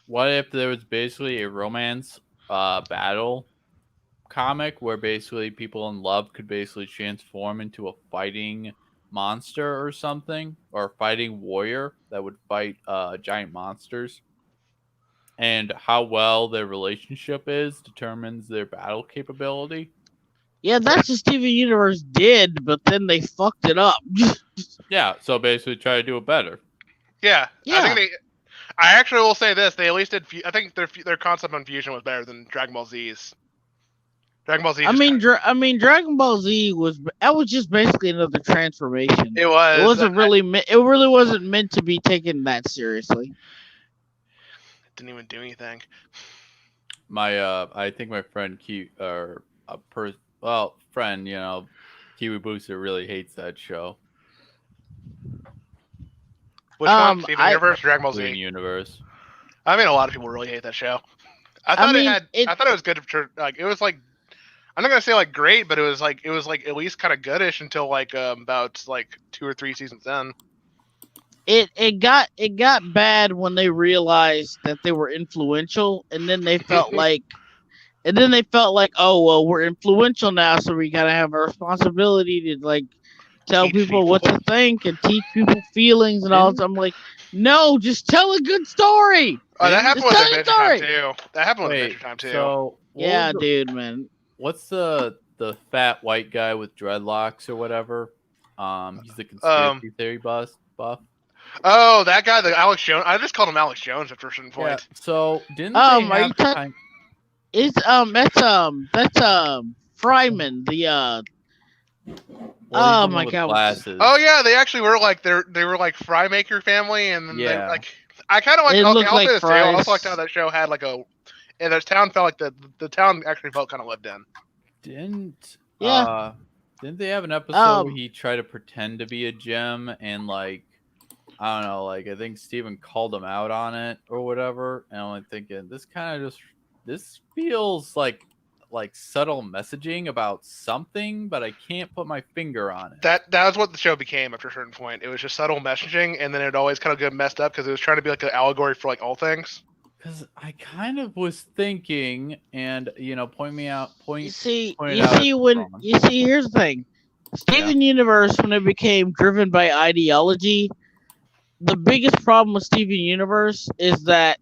What if there was basically a romance battle comic where basically people in love could basically transform into a fighting monster or something, or a fighting warrior that would fight giant monsters? And how well their relationship is determines their battle capability. Yeah, that's what Steven Universe did, but then they fucked it up. Yeah, so basically try to do it better. Yeah. I actually will say this: they at least did. I think their concept on fusion was better than Dragon Ball Z's. Dragon Ball Z. Dragon Ball Z was just basically another transformation. It was. It wasn't really. It really wasn't meant to be taken that seriously. Didn't even do anything. I think my friend Kiwi Booster really hates that show. Which one? Steven Universe, Dragon Ball Z? Steven Universe. I mean, a lot of people really hate that show. I thought it was good for like it was like, I'm not gonna say like great, but it was like at least kind of goodish until like about like 2 or 3 seasons in. It got bad when they realized that they were influential, and then they felt like, oh well, we're influential now, so we gotta have a responsibility to like tell Teach people what to think and teach people feelings and all. I'm like, no, just tell a good story. Oh, that happened Just with tell the Adventure Time story. too. That happened with Wait, Adventure Time too. so what Yeah, was the- dude, man. what's the fat white guy with dreadlocks or whatever? He's the conspiracy theory buff. Oh, that guy, the Alex Jones. I just called him Alex Jones after a certain Yeah. point. So didn't they Are have you talking? It's that's Fryman, the well, oh he's the my one with God. glasses. Oh yeah, they actually were like they were like Fry Maker family, and then they Yeah. like I kind of like. It Okay, looked I'll say like this too. I fries. also liked how that show had like a, and the town felt like the town actually felt kind of lived in. Didn't they have an episode where Um, he tried to pretend to be a gem and like I don't know, like I think Steven called him out on it or whatever, and I'm like thinking this feels like subtle messaging about something, but I can't put my finger on it. That was what the show became after a certain point. It was just subtle messaging, and then it always kind of get messed up because it was trying to be like an allegory for like all things. Because I kind of was thinking, and point me out, you see, point it you out see if when I'm wrong. you see. Here's the thing: Steven Universe, when it became driven by ideology, the biggest problem with Steven Universe is that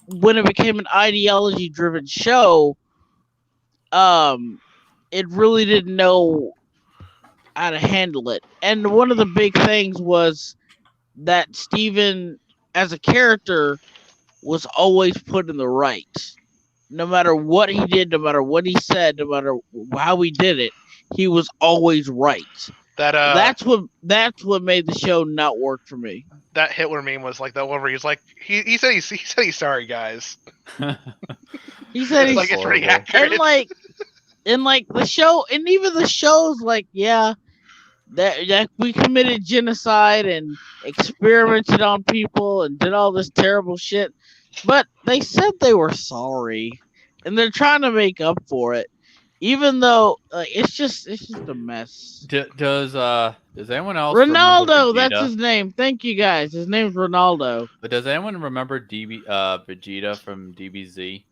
when it became an ideology-driven show, it really didn't know how to handle it. And one of the big things was that Steven, as a character, was always put in the right. No matter what he did, no matter what he said, no matter how he did it, he was always right. That's what made the show not work for me. That Hitler meme was like that one where he's like he said he's sorry guys. He said It's he's like it's pretty accurate. and like the show, and even the show's like, yeah, that we committed genocide and experimented on people and did all this terrible shit, but they said they were sorry, and they're trying to make up for it, even though it's just a mess. Does anyone else Ronaldo, remember that's Vegeta? his name. Thank you guys. His name's Ronaldo. But does anyone remember Vegeta from DBZ?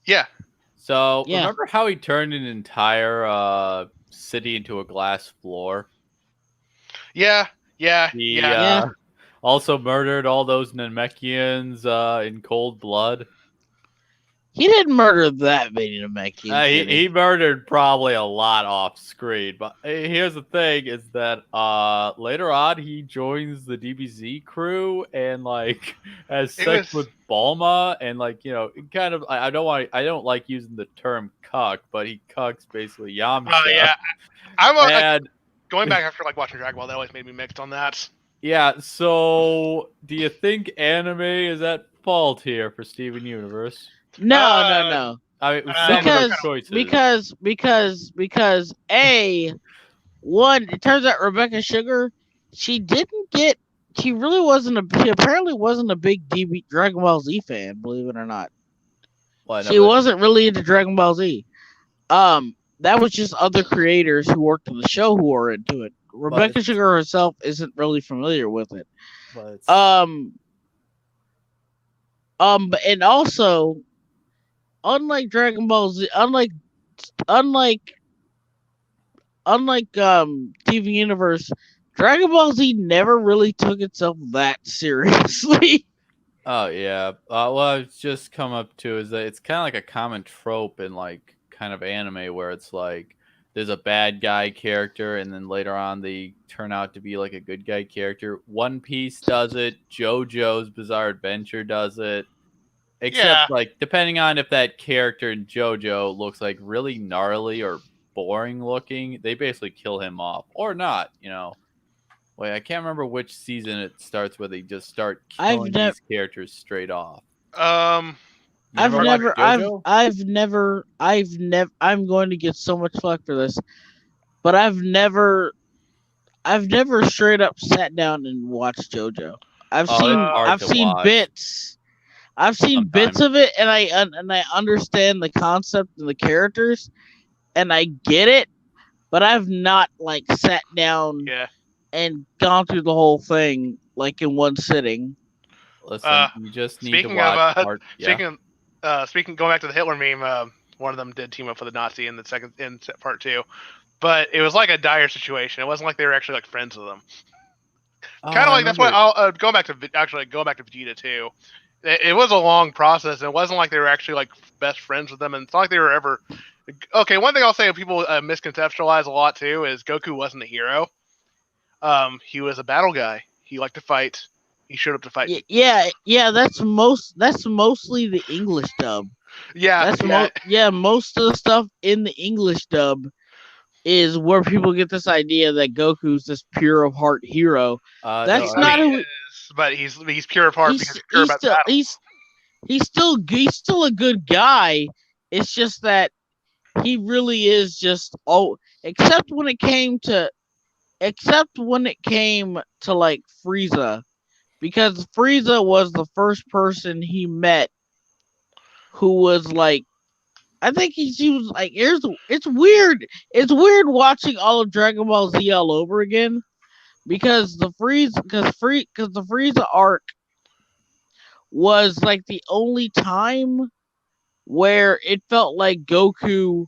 Yeah. So Yeah. remember how he turned an entire city into a glass floor? Yeah. He Yeah. also murdered all those Namekians in cold blood. He didn't murder that many Namekians. did He murdered probably a lot off screen. But here's the thing: is that later on he joins the DBZ crew and like has sex with Bulma and kind of I don't like using the term cuck, but he cucks basically Yamcha. Oh yeah. I'm going back after like watching Dragon Ball. That always made me mixed on that. Yeah. So do you think anime is at fault here for Steven Universe? No. I mean, some of the choices. Because one, it turns out Rebecca Sugar, she really apparently wasn't a big Dragon Ball Z fan, believe it or not. She wasn't really into Dragon Ball Z. That was just other creators who worked on the show who were into it. Rebecca Sugar herself isn't really familiar with it. And also, unlike Dragon Ball Z, unlike TV Universe, Dragon Ball Z never really took itself that seriously. Oh yeah. Well, it's just come up to is that it's kind of like a common trope in like kind of anime where it's like there's a bad guy character and then later on they turn out to be like a good guy character. One Piece does it. JoJo's Bizarre Adventure does it. Except like depending on if that character in JoJo looks like really gnarly or boring looking, they basically kill him off or not. Wait, I can't remember which season it starts where they just start killing these characters straight off. I'm going to get so much flack for this, but I've never straight up sat down and watched JoJo. I've seen bits. I've seen bits of it, and I understand the concept and the characters, and I get it, but I've not like sat down and gone through the whole thing like in one sitting. Listen, you just need to watch. Speaking, going back to the Hitler meme, one of them did team up for the Nazi in part 2. but it was like a dire situation. It wasn't like they were actually like friends with them. Oh, Kind of I like that's what remember. I'll go back to Vegeta too. It was a long process, and it wasn't like they were actually like best friends with them, and it's not like they were ever. Okay, one thing I'll say people misconceptualize a lot too is Goku wasn't a hero. He was a battle guy. He liked to fight. He showed up to fight. Yeah. That's mostly the English dub. Yeah, Most of the stuff in the English dub is where people get this idea that Goku's this pure of heart hero. That's No, not he who is, but he's pure of heart because he's pure about still battle. he's still a good guy. It's just that he really is just except when it came to like Frieza, because Frieza was the first person he met who was like, I think he was like, it's weird. It's weird watching all of Dragon Ball Z all over again because the Frieza arc was like the only time where it felt like Goku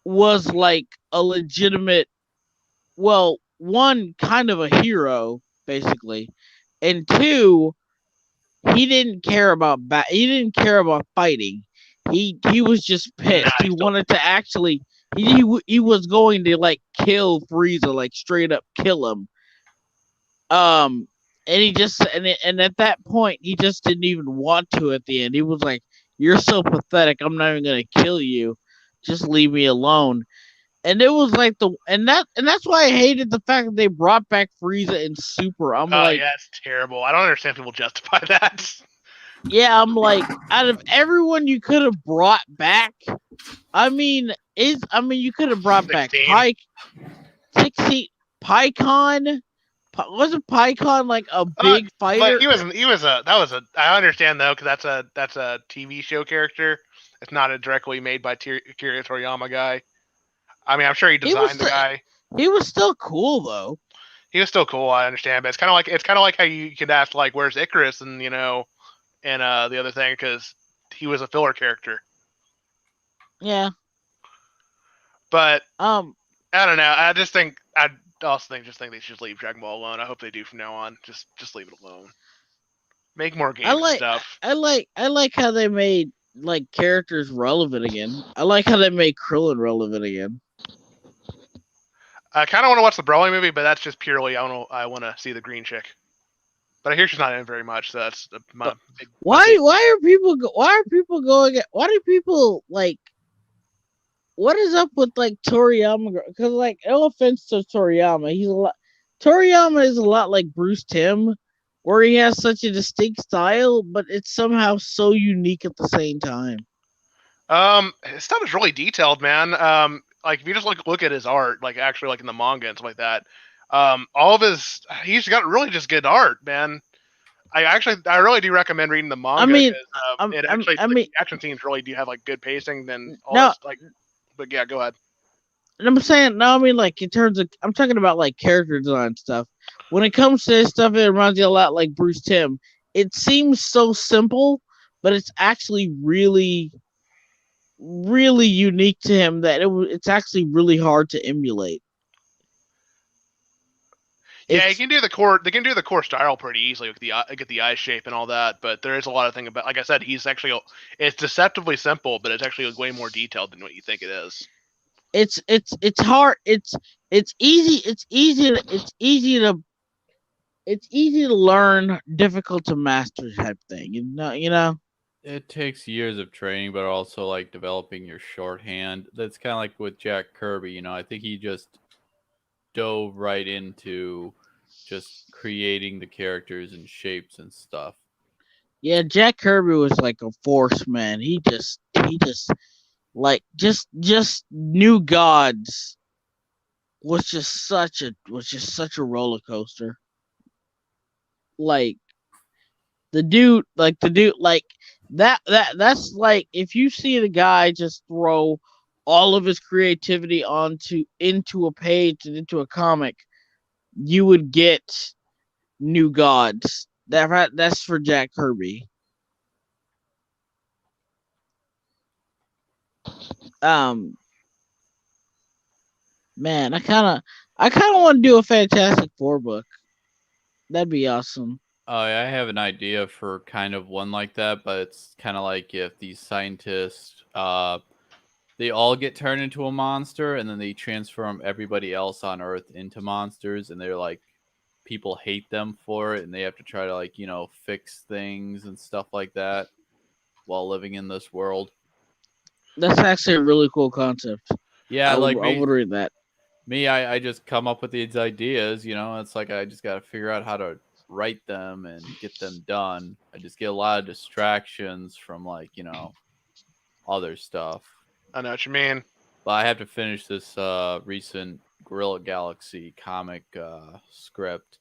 was like a legitimate, well, one, kind of a hero basically, and two, he didn't care about fighting. He was just pissed. He wanted to actually he was going to like kill Frieza, like straight up kill him. And he just and at that point he just didn't even want to. At the end, he was like, "You're so pathetic. I'm not even gonna kill you. Just leave me alone." And it was like that's why I hated the fact that they brought back Frieza in Super. I'm like, yeah, it's terrible. I don't understand people justify that. yeah, I'm like, out of everyone you could have brought back, you could have brought 16. back Pike, 16, Pycon. Wasn't Pycon like a big fighter? But I understand though, because that's a TV show character. It's not a directly made by Akira Toriyama guy. I mean, I'm sure he designed the guy. He was still cool though. He was still cool. I understand, but it's kind of like how you could ask like, "Where's Icarus?" and and the other thing, because he was a filler character. Yeah. But I don't know. I also think they should leave Dragon Ball alone. I hope they do from now on. Just leave it alone. Make more games and stuff. I like how they made like characters relevant again. I like how they made Krillin relevant again. I kind of want to watch the Broly movie, but that's just purely I want to see the green chick. But I hear she's not in it very much, so that's my big. Why do people like? What is up with like Toriyama? Because like, no offense to Toriyama, Toriyama is a lot like Bruce Timm, where he has such a distinct style, but it's somehow so unique at the same time. His stuff is really detailed, man. Like if you just look at his art, like actually like in the manga and stuff like that, all of he's got really just good art, man. I really do recommend reading the manga. The action scenes really do have like good pacing. Then but yeah, go ahead. And I'm saying, no, I mean, like, in terms of, I'm talking about, like, character design stuff. When it comes to this stuff, it reminds you a lot like Bruce Timm. It seems so simple, but it's actually really, really unique to him that it's actually really hard to emulate. Yeah, they can do the core style pretty easily with get the eye shape and all that. But there is a lot of thing about, like I said, it's deceptively simple, but it's actually way more detailed than what you think it is. It's hard. It's easy to learn, difficult to master type thing. You know. It takes years of training, but also like developing your shorthand. That's kind of like with Jack Kirby. I think he just dove right into just creating the characters and shapes and stuff. Yeah, Jack Kirby was like a force, man. He just like just New Gods was just such a roller coaster. Like the dude like that's like, if you see the guy just throw all of his creativity into a page and into a comic, you would get New Gods. That's for Jack Kirby. Man, I kinda want to do a Fantastic Four book. That'd be awesome. Oh, yeah, I have an idea for kind of one like that, but it's kind of like if these scientists, they all get turned into a monster, and then they transform everybody else on Earth into monsters, and they're like, people hate them for it, and they have to try to like, fix things and stuff like that while living in this world. That's actually a really cool concept. Yeah, like I would read that. I just come up with these ideas, it's like I just got to figure out how to write them and get them done. I just get a lot of distractions from like, other stuff. I know what you mean. But I have to finish this recent Gorilla Galaxy comic script.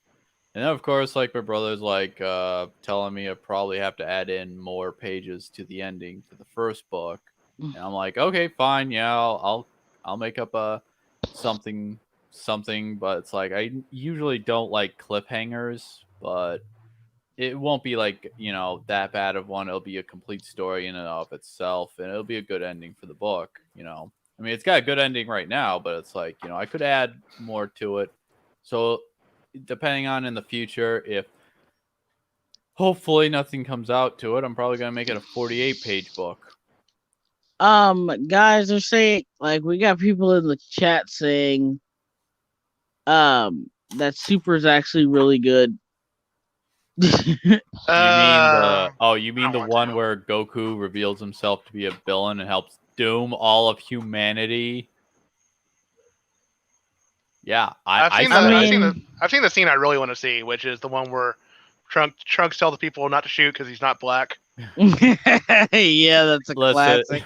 And then, of course, like my brother's like telling me I probably have to add in more pages to the ending for the first book. And I'm like, okay, fine, yeah, I'll make up a something, but it's like I usually don't like cliffhangers, but it won't be like that bad of one. It'll be a complete story in and of itself, and it'll be a good ending for the book. I mean, it's got a good ending right now, but it's like I could add more to it. So depending on in the future, if hopefully nothing comes out to it, I'm probably gonna make it a 48-page book. Guys are saying, like, we got people in the chat saying that Super is actually really good. You mean the one to. where Goku reveals himself to be a villain and helps doom all of humanity? Yeah, I've seen the scene I really want to see, which is the one where Trunks tells the people not to shoot because he's not black. Yeah, that's a classic.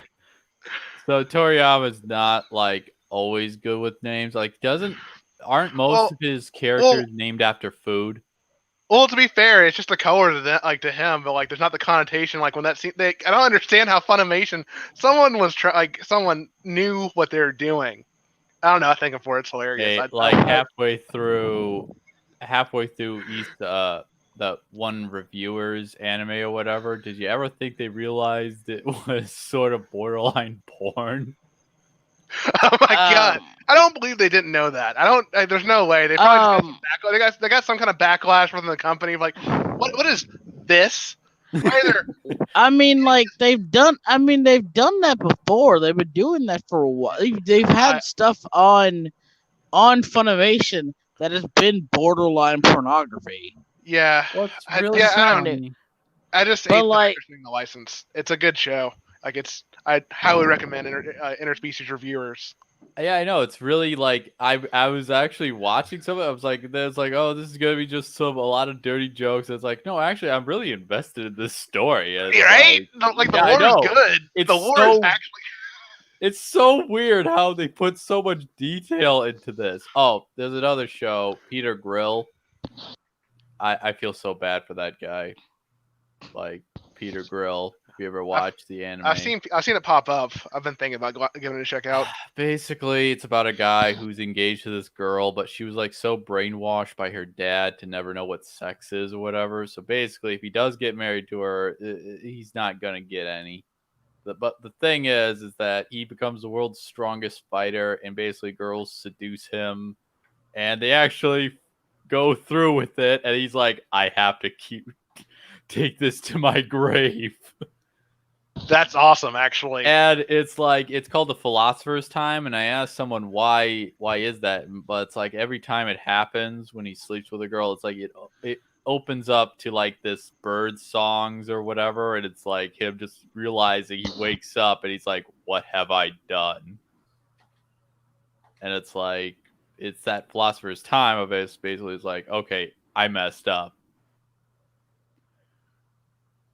So Toriyama's not like always good with names. Like, aren't most of his characters named after food? Well, to be fair, it's just the color to him, but like there's not the connotation. Like when that scene, I don't understand how Funimation. Someone knew what they were doing. I don't know. I think for it's hilarious. Halfway through that one reviewer's anime or whatever, did you ever think they realized it was sort of borderline porn? Oh my god! I don't believe they didn't know that. There's no way. They probably they got some kind of backlash from the company. Like, what is this? I mean, like they've done that before. They've been doing that for a while. They've had stuff on Funimation that has been borderline pornography. Yeah, I just hate the license. It's a good show. Like I highly recommend interspecies reviewers. Yeah, I know. It's really like I was actually watching some of it. I was like, there's like, oh, this is gonna be just a lot of dirty jokes. It's like, no, actually, I'm really invested in this story. Right? The lore is good. The lore is actually. It's so weird how they put so much detail into this. Oh, there's another show, Peter Grill. I feel so bad for that guy. Like Peter Grill. Have you ever watched the anime? I've seen it pop up. I've been thinking about giving it a check out. Basically, it's about a guy who's engaged to this girl, but she was like so brainwashed by her dad to never know what sex is or whatever. So basically, if he does get married to her, he's not gonna get any. But the thing is that he becomes the world's strongest fighter, and basically girls seduce him, and they actually go through with it, and he's like, I have to take this to my grave. That's awesome, actually. And it's like, it's called The Philosopher's Time, and I asked someone why is that, but it's like every time it happens when he sleeps with a girl, it's like it opens up to like this bird songs or whatever, and it's like him just realizing he wakes up and he's like, what have I done? And it's like, it's that philosopher's time of it. Basically, it's like, okay, I messed up.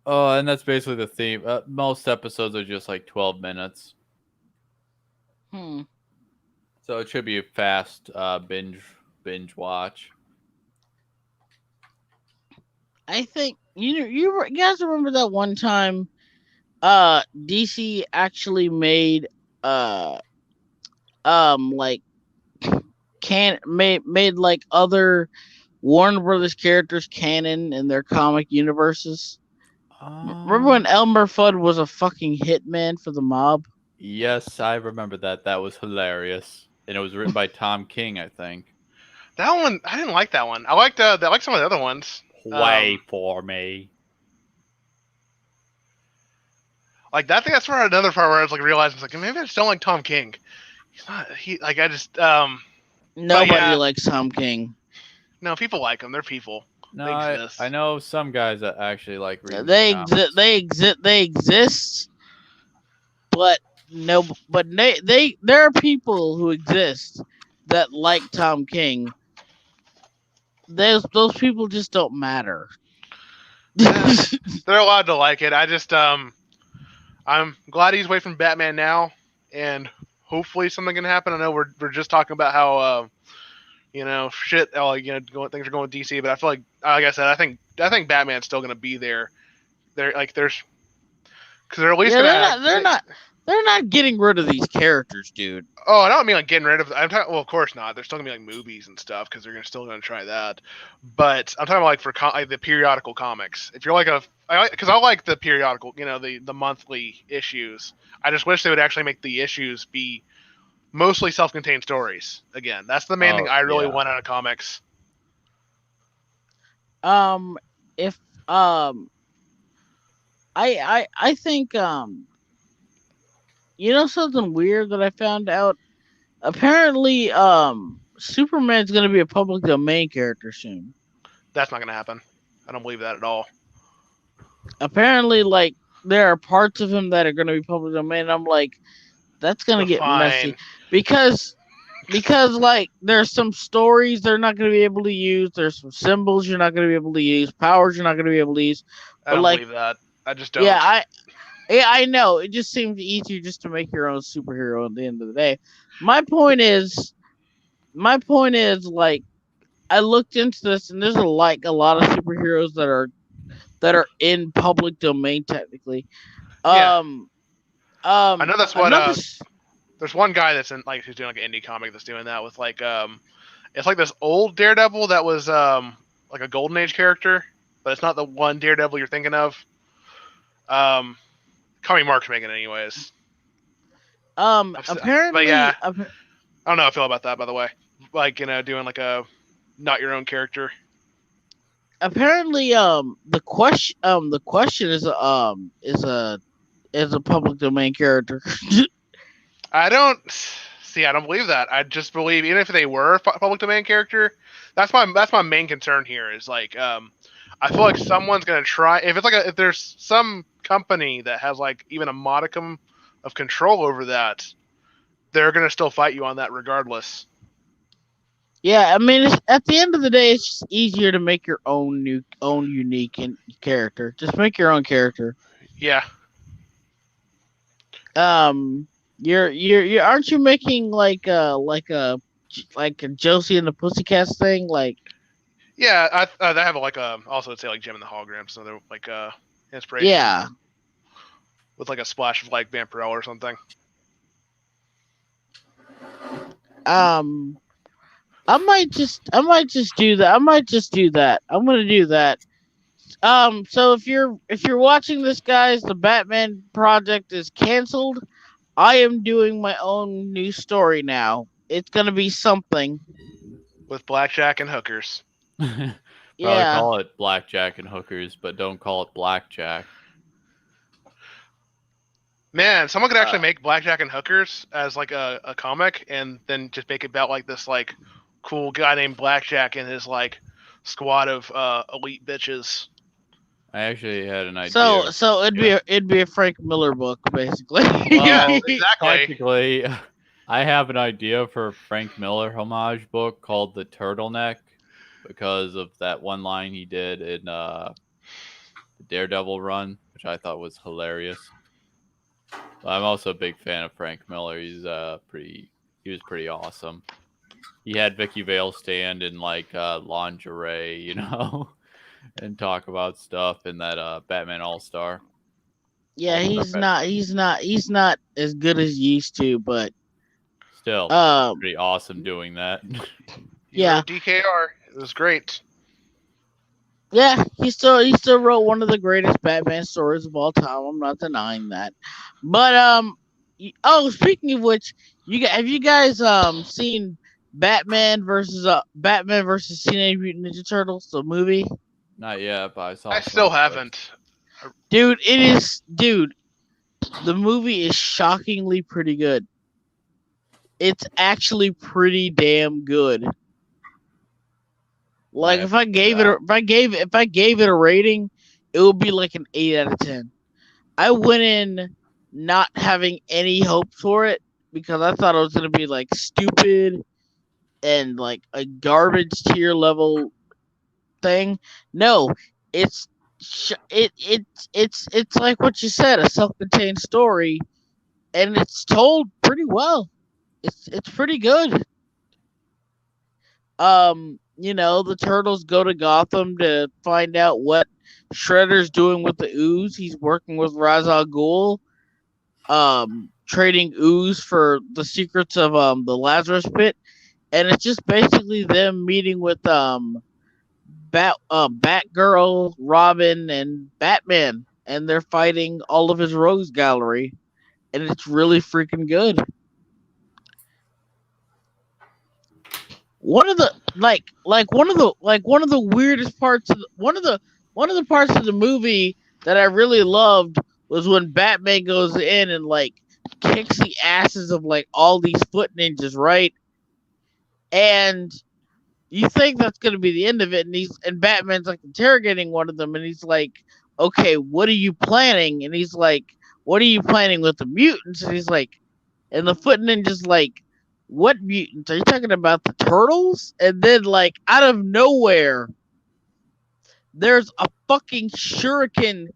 Oh, and that's basically the theme. Most episodes are just like 12 minutes. So it should be a fast binge watch. I think you guys remember that one time DC actually made made like other Warner Brothers characters canon in their comic universes. Remember when Elmer Fudd was a fucking hitman for the mob? Yes, I remember that. That was hilarious. and it was written by Tom King, I think. That one, I didn't like that one. I liked some of the other ones. Wait for me. Like that. I think that's where another part where I was like realizing, like maybe I just don't like Tom King. He's not. Like I just. Nobody likes Tom King. No, people like him. They're people. No, They exist. I know some guys that actually like reading. They exist, but no, but there are people who exist that like Tom King. Those people just don't matter. They're allowed to like it. I just I'm glad he's away from Batman now, and hopefully something can happen. I know we're just talking about how things are going with DC, but I feel like I said, I think Batman's still going to be there. Because they're at least they're not getting rid of these characters, dude. Oh, I don't mean like getting rid of. I'm talking. Well, of course not. There's still gonna be like movies and stuff because they're still gonna try that. But I'm talking about like for like the periodical comics. If you're like because I like the periodical, the monthly issues. I just wish they would actually make the issues be mostly self-contained stories. Again, that's the main thing I really want out of comics. If I think something weird that I found out? Apparently, Superman's going to be a public domain character soon. That's not going to happen. I don't believe that at all. Apparently, like, there are parts of him that are going to be public domain. And I'm like, that's going to get messy. Because, like, there's some stories they're not going to be able to use. There's some symbols you're not going to be able to use. Powers you're not going to be able to use. I don't believe that. I just don't. Yeah, I know. It just seems easier just to make your own superhero at the end of the day. My point is, like, I looked into this, and there's a lot of superheroes that are in public domain technically. I know that's what. There's one guy that's in who's doing like an indie comic that's doing that with like it's like this old Daredevil that was like a Golden Age character, but it's not the one Daredevil you're thinking of. Tommy Mark's making it anyways. Apparently, but yeah, I don't know how I feel about that. By the way, like doing like a not your own character. Apparently, the question is a public domain character. I don't believe that. I just believe even if they were a public domain character, that's my main concern here. Is like I feel like someone's gonna try if there's some company that has like even a modicum of control over that, they're gonna still fight you on that regardless. Yeah, I mean, at the end of the day, it's just easier to make your own unique character. Just make your own character. Yeah. You're aren't you making like a Josie and the Pussycats thing like? Yeah, I have also would say like Jim and the Holograms, so they're like inspiration. Yeah. With like a splash of like Vampirella or something. I might just do that. I'm gonna do that. So if you're watching this, guys, the Batman project is canceled. I am doing my own new story now. It's gonna be something with blackjack and hookers. Yeah. Call it blackjack and hookers, but don't call it blackjack. Man, someone could actually make blackjack and hookers as like a comic, and then just make it about like this like cool guy named Blackjack and his like squad of elite bitches. I actually had an idea. So it'd be a Frank Miller book basically. Yeah, exactly. Technically, I have an idea for a Frank Miller homage book called The Turtleneck because of that one line he did in the Daredevil run, which I thought was hilarious. But I'm also a big fan of Frank Miller. He was pretty awesome. He had Vicky Vale stand in like lingerie, and talk about stuff in that Batman All-Star. Yeah, he's not as good as he used to, but still pretty awesome doing that. Yeah. DKR. It was great. Yeah, he still wrote one of the greatest Batman stories of all time. I'm not denying that. But Oh, speaking of which, have you guys seen Batman versus Teenage Mutant Ninja Turtles, the movie? Not yet, but I saw. I some still clips. haven't. Dude. The movie is shockingly pretty good. It's actually pretty damn good. Like if I gave it a rating, it would be like an 8 out of 10. I went in not having any hope for it because I thought it was gonna be like stupid and like a garbage tier level thing. No, it's it's like what you said, a self-contained story, and it's told pretty well. It's pretty good. The turtles go to Gotham to find out what Shredder's doing with the ooze. He's working with Ra's al Ghul, trading ooze for the secrets of the Lazarus Pit, and it's just basically them meeting with Batgirl, Robin, and Batman, and they're fighting all of his rogues gallery, and it's really freaking good. One of the one of the weirdest parts of one of the parts of the movie that I really loved was when Batman goes in and like kicks the asses of like all these foot ninjas, right? And you think that's gonna be the end of it, and Batman's like interrogating one of them, and he's like, "Okay, what are you planning?" And he's like, "What are you planning with the mutants?" And he's like, and the foot ninja's like, "What mutants? Are you talking about the turtles?" And then like out of nowhere, there's a fucking shuriken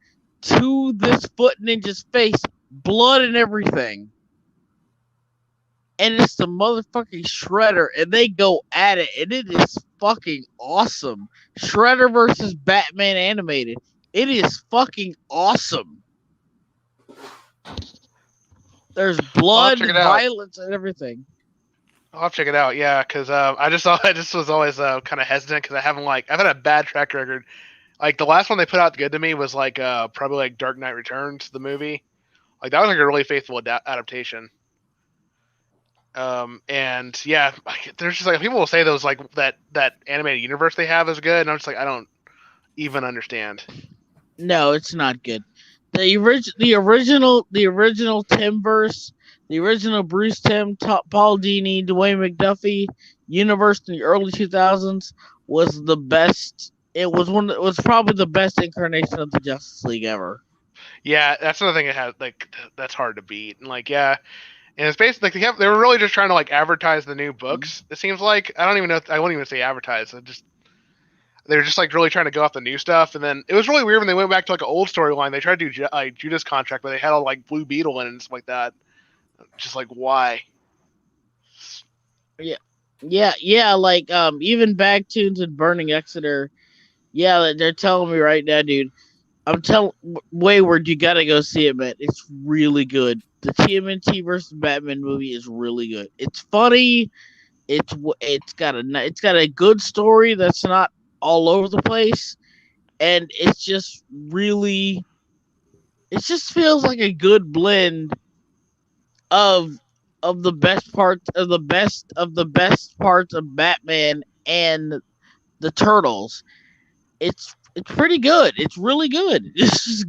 to this foot ninja's face, blood and everything. And it's the motherfucking Shredder, and they go at it, and it is fucking awesome. Shredder versus Batman animated. It is fucking awesome. There's blood, violence, and everything. I'll have to check it out. Yeah, because I just was always kind of hesitant because I've had a bad track record. Like the last one they put out good to me was like probably like Dark Knight Returns, the movie. Like that was like a really faithful adaptation. And yeah, there's just like people will say those like that animated universe they have is good, and I'm just like I don't even understand. No, it's not good. The original Timverse, the original Bruce Timm, Paul Dini, Dwayne McDuffie universe in the early 2000s was the best. It was probably the best incarnation of the Justice League ever. Yeah, that's another thing it has like that's hard to beat. And like yeah, and it's basically like they were really just trying to like advertise the new books. It seems like I don't even know. I won't even say advertise. They were just like really trying to go off the new stuff, and then it was really weird when they went back to like an old storyline. They tried to do like Judas Contract, but they had all like Blue Beetle in it and stuff like that. Just like why? Yeah. Like even Bagtoons and Burning Exeter. Yeah, they're telling me right now, dude. I'm telling Wayward, you gotta go see it, man. It's really good. The TMNT versus Batman movie is really good. It's funny. It's got a good story that's not all over the place, and it's just really, it just feels like a good blend of the best parts of the best parts of Batman and the Turtles. It's pretty good. It's really good. It's just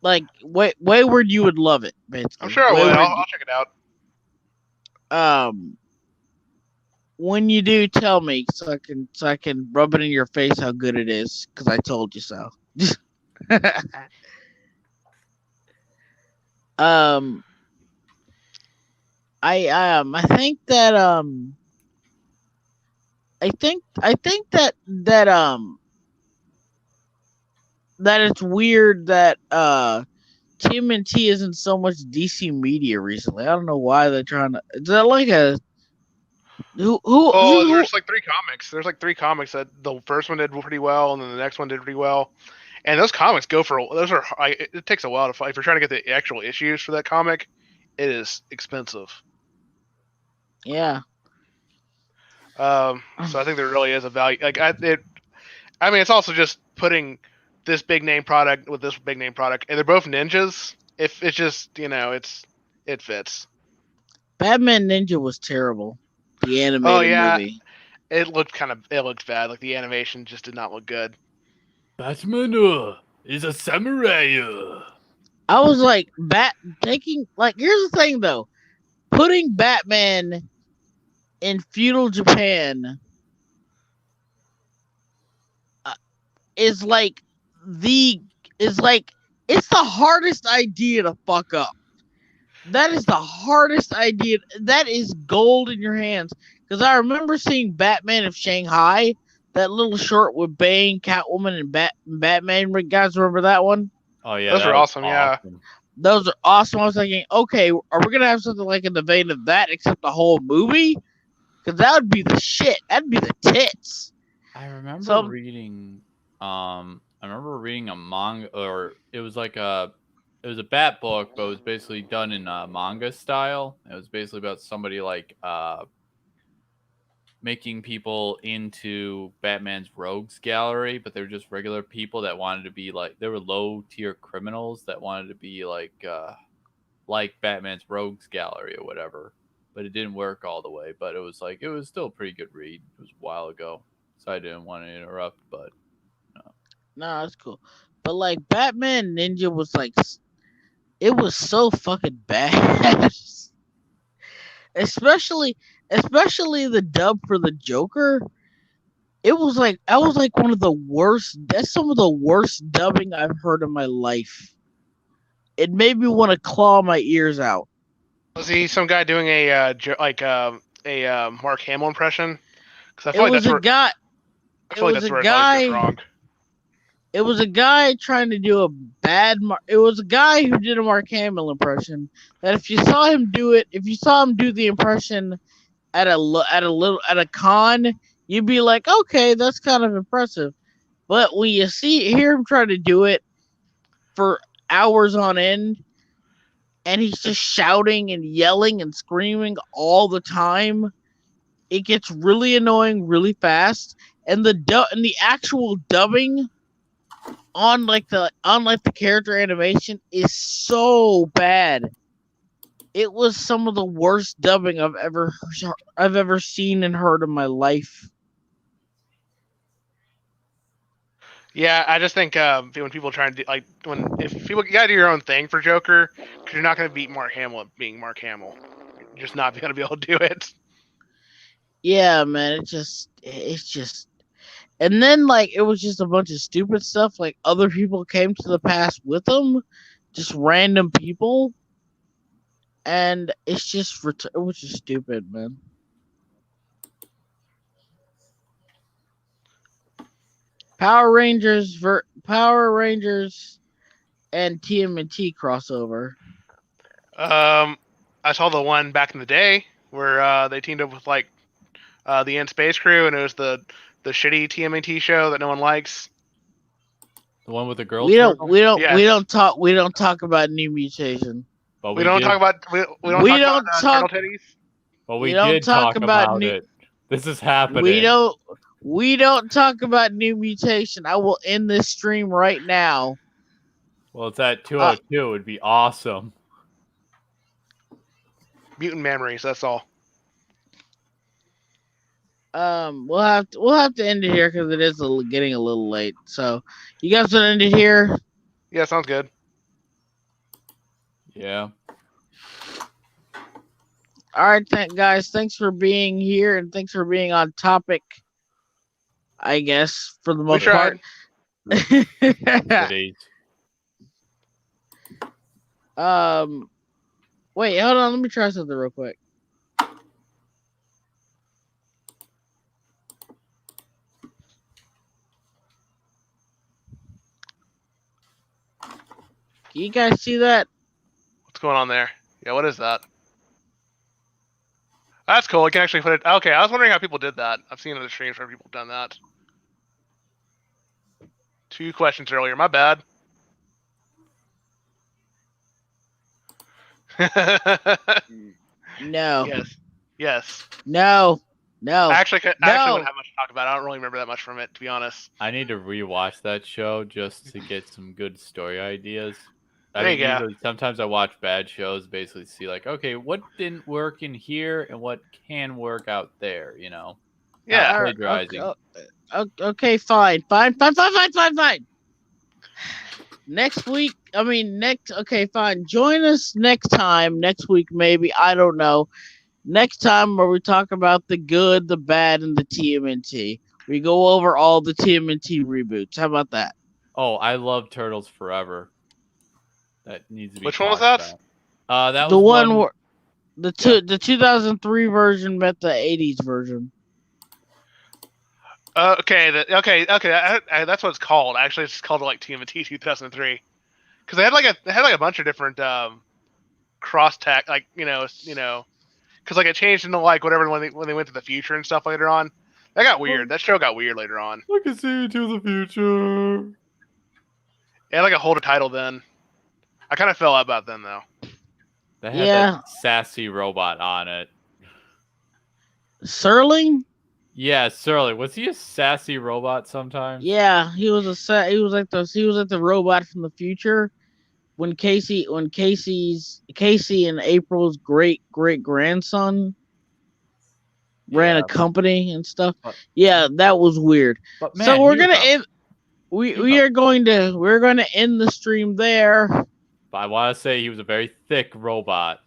like Wayward, you would love it, man. I'm sure I would. I'll check it out. When you do, tell me so I can rub it in your face how good it is because I told you so. I think that that it's weird that TMNT isn't so much DC media recently. I don't know why they're trying to. Is that like a there's like three comics. There's like three comics that the first one did pretty well, and then the next one did pretty well. And those comics it takes a while to fight. If you're trying to get the actual issues for that comic, it is expensive. Yeah. So I think there really is a value. Like it's also just putting this big name product with this big name product, and they're both ninjas. if it's just it fits. Batman Ninja was terrible. The animated Oh yeah, movie. it looked bad. Like the animation just did not look good. Batman is a samurai. I was like, here's the thing though. Putting Batman in feudal Japan is like it's the hardest idea to fuck up. That is the hardest idea. That is gold in your hands. Because I remember seeing Batman of Shanghai, that little short with Bane, Catwoman, and Batman. Guys, remember that one? Oh yeah, Those that are was awesome. Yeah. Those are awesome. I was thinking, okay, are we gonna have something like in the vein of that, except the whole movie? Because that would be the shit. That'd be the tits. I remember reading. I remember reading a manga, or it was a Bat book, but it was basically done in manga style. It was basically about somebody like making people into Batman's rogues gallery, but they were just regular people that wanted to be like, they were low tier criminals that wanted to be like Batman's rogues gallery or whatever. But it didn't work all the way. But it was still a pretty good read. It was a while ago, so I didn't want to interrupt. But no, that's cool. But like Batman Ninja was like, it was so fucking bad. especially the dub for the Joker. It was like one of the worst. That's some of the worst dubbing I've heard in my life. It made me want to claw my ears out. Was he some guy doing a Mark Hamill impression? Because I feel It was a guy. I feel like that's where it always goes wrong. It was a guy trying to do a bad. It was a guy who did a Mark Hamill impression. That if you saw him do the impression at a con, you'd be like, okay, that's kind of impressive. But when you hear him try to do it for hours on end, and he's just shouting and yelling and screaming all the time, it gets really annoying really fast. And the actual dubbing on the character animation is so bad. It was some of the worst dubbing I've ever seen and heard in my life. Yeah, I just think when people try and do, if people, you gotta do your own thing for Joker, because you're not gonna beat Mark Hamill at being Mark Hamill. You're just not gonna be able to do it. Yeah, man, it's just, and then it was just a bunch of stupid stuff. Like other people came to the past with them, just random people, and it was just stupid, man. Power Rangers and TMNT crossover. I saw the one back in the day where they teamed up with the Ant Space Crew, and it was the shitty TMNT show that no one likes. The one with the girl. We don't talk about New Mutation. But we don't talk about turtle titties. But we did talk about it. This is happening. We don't talk about New Mutation. I will end this stream right now. Well, it's at 2:02. It'd be awesome. Mutant memories. That's all. We'll have to end it here because it is getting a little late. So, you guys want to end it here? Yeah, sounds good. Yeah. All right, guys. Thanks for being here and thanks for being on topic. I guess for the most part. Wait, hold on. Let me try something real quick. Can you guys see that? What's going on there? Yeah, what is that? That's cool. I can actually put it. Okay, I was wondering how people did that. I've seen other streams where people have done that. 2 questions earlier. My bad. No. Yes. No. I actually wouldn't have much to talk about. I don't really remember that much from it, to be honest. I need to rewatch that show just to get some good story ideas. There you go. Usually, sometimes I watch bad shows, basically see like, okay, what didn't work in here and what can work out there, you know? Yeah. Plagiarizing. Okay, fine. Next week, okay, fine. Join us next time, next week maybe, I don't know. Next time where we talk about the good, the bad, and the TMNT. We go over all the TMNT reboots. How about that? Oh, I love Turtles Forever. That needs to be Which one was talked that? about. That The was one where the 2003 version met the 80s version. Okay. That's what it's called. Actually, it's called like TMNT 2003. Because they had like a bunch of different cross tag, like because like it changed into like whatever when they went to the future and stuff later on. That got weird. That show got weird later on. I can see into the future. It had like a whole title then. I kind of fell out about them though. They had that sassy robot on it. Serling? Yeah, Surly. Was he a sassy robot sometimes? Yeah, he was like the robot from the future. When Casey and April's great grandson ran a company and stuff. Yeah, that was weird. But man, so we're gonna end. We're going to end the stream there. But I want to say he was a very thick robot.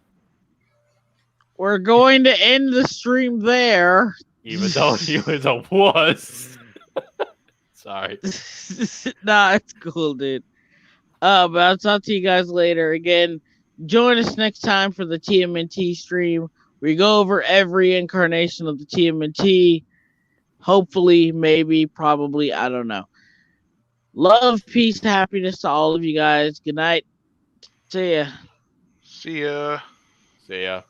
We're going to end the stream there. Even though he was a wuss. Sorry. Nah, it's cool, dude. But I'll talk to you guys later. Again, join us next time for the TMNT stream. We go over every incarnation of the TMNT. Hopefully, maybe, probably, I don't know. Love, peace, happiness to all of you guys. Good night. See ya. See ya. See ya.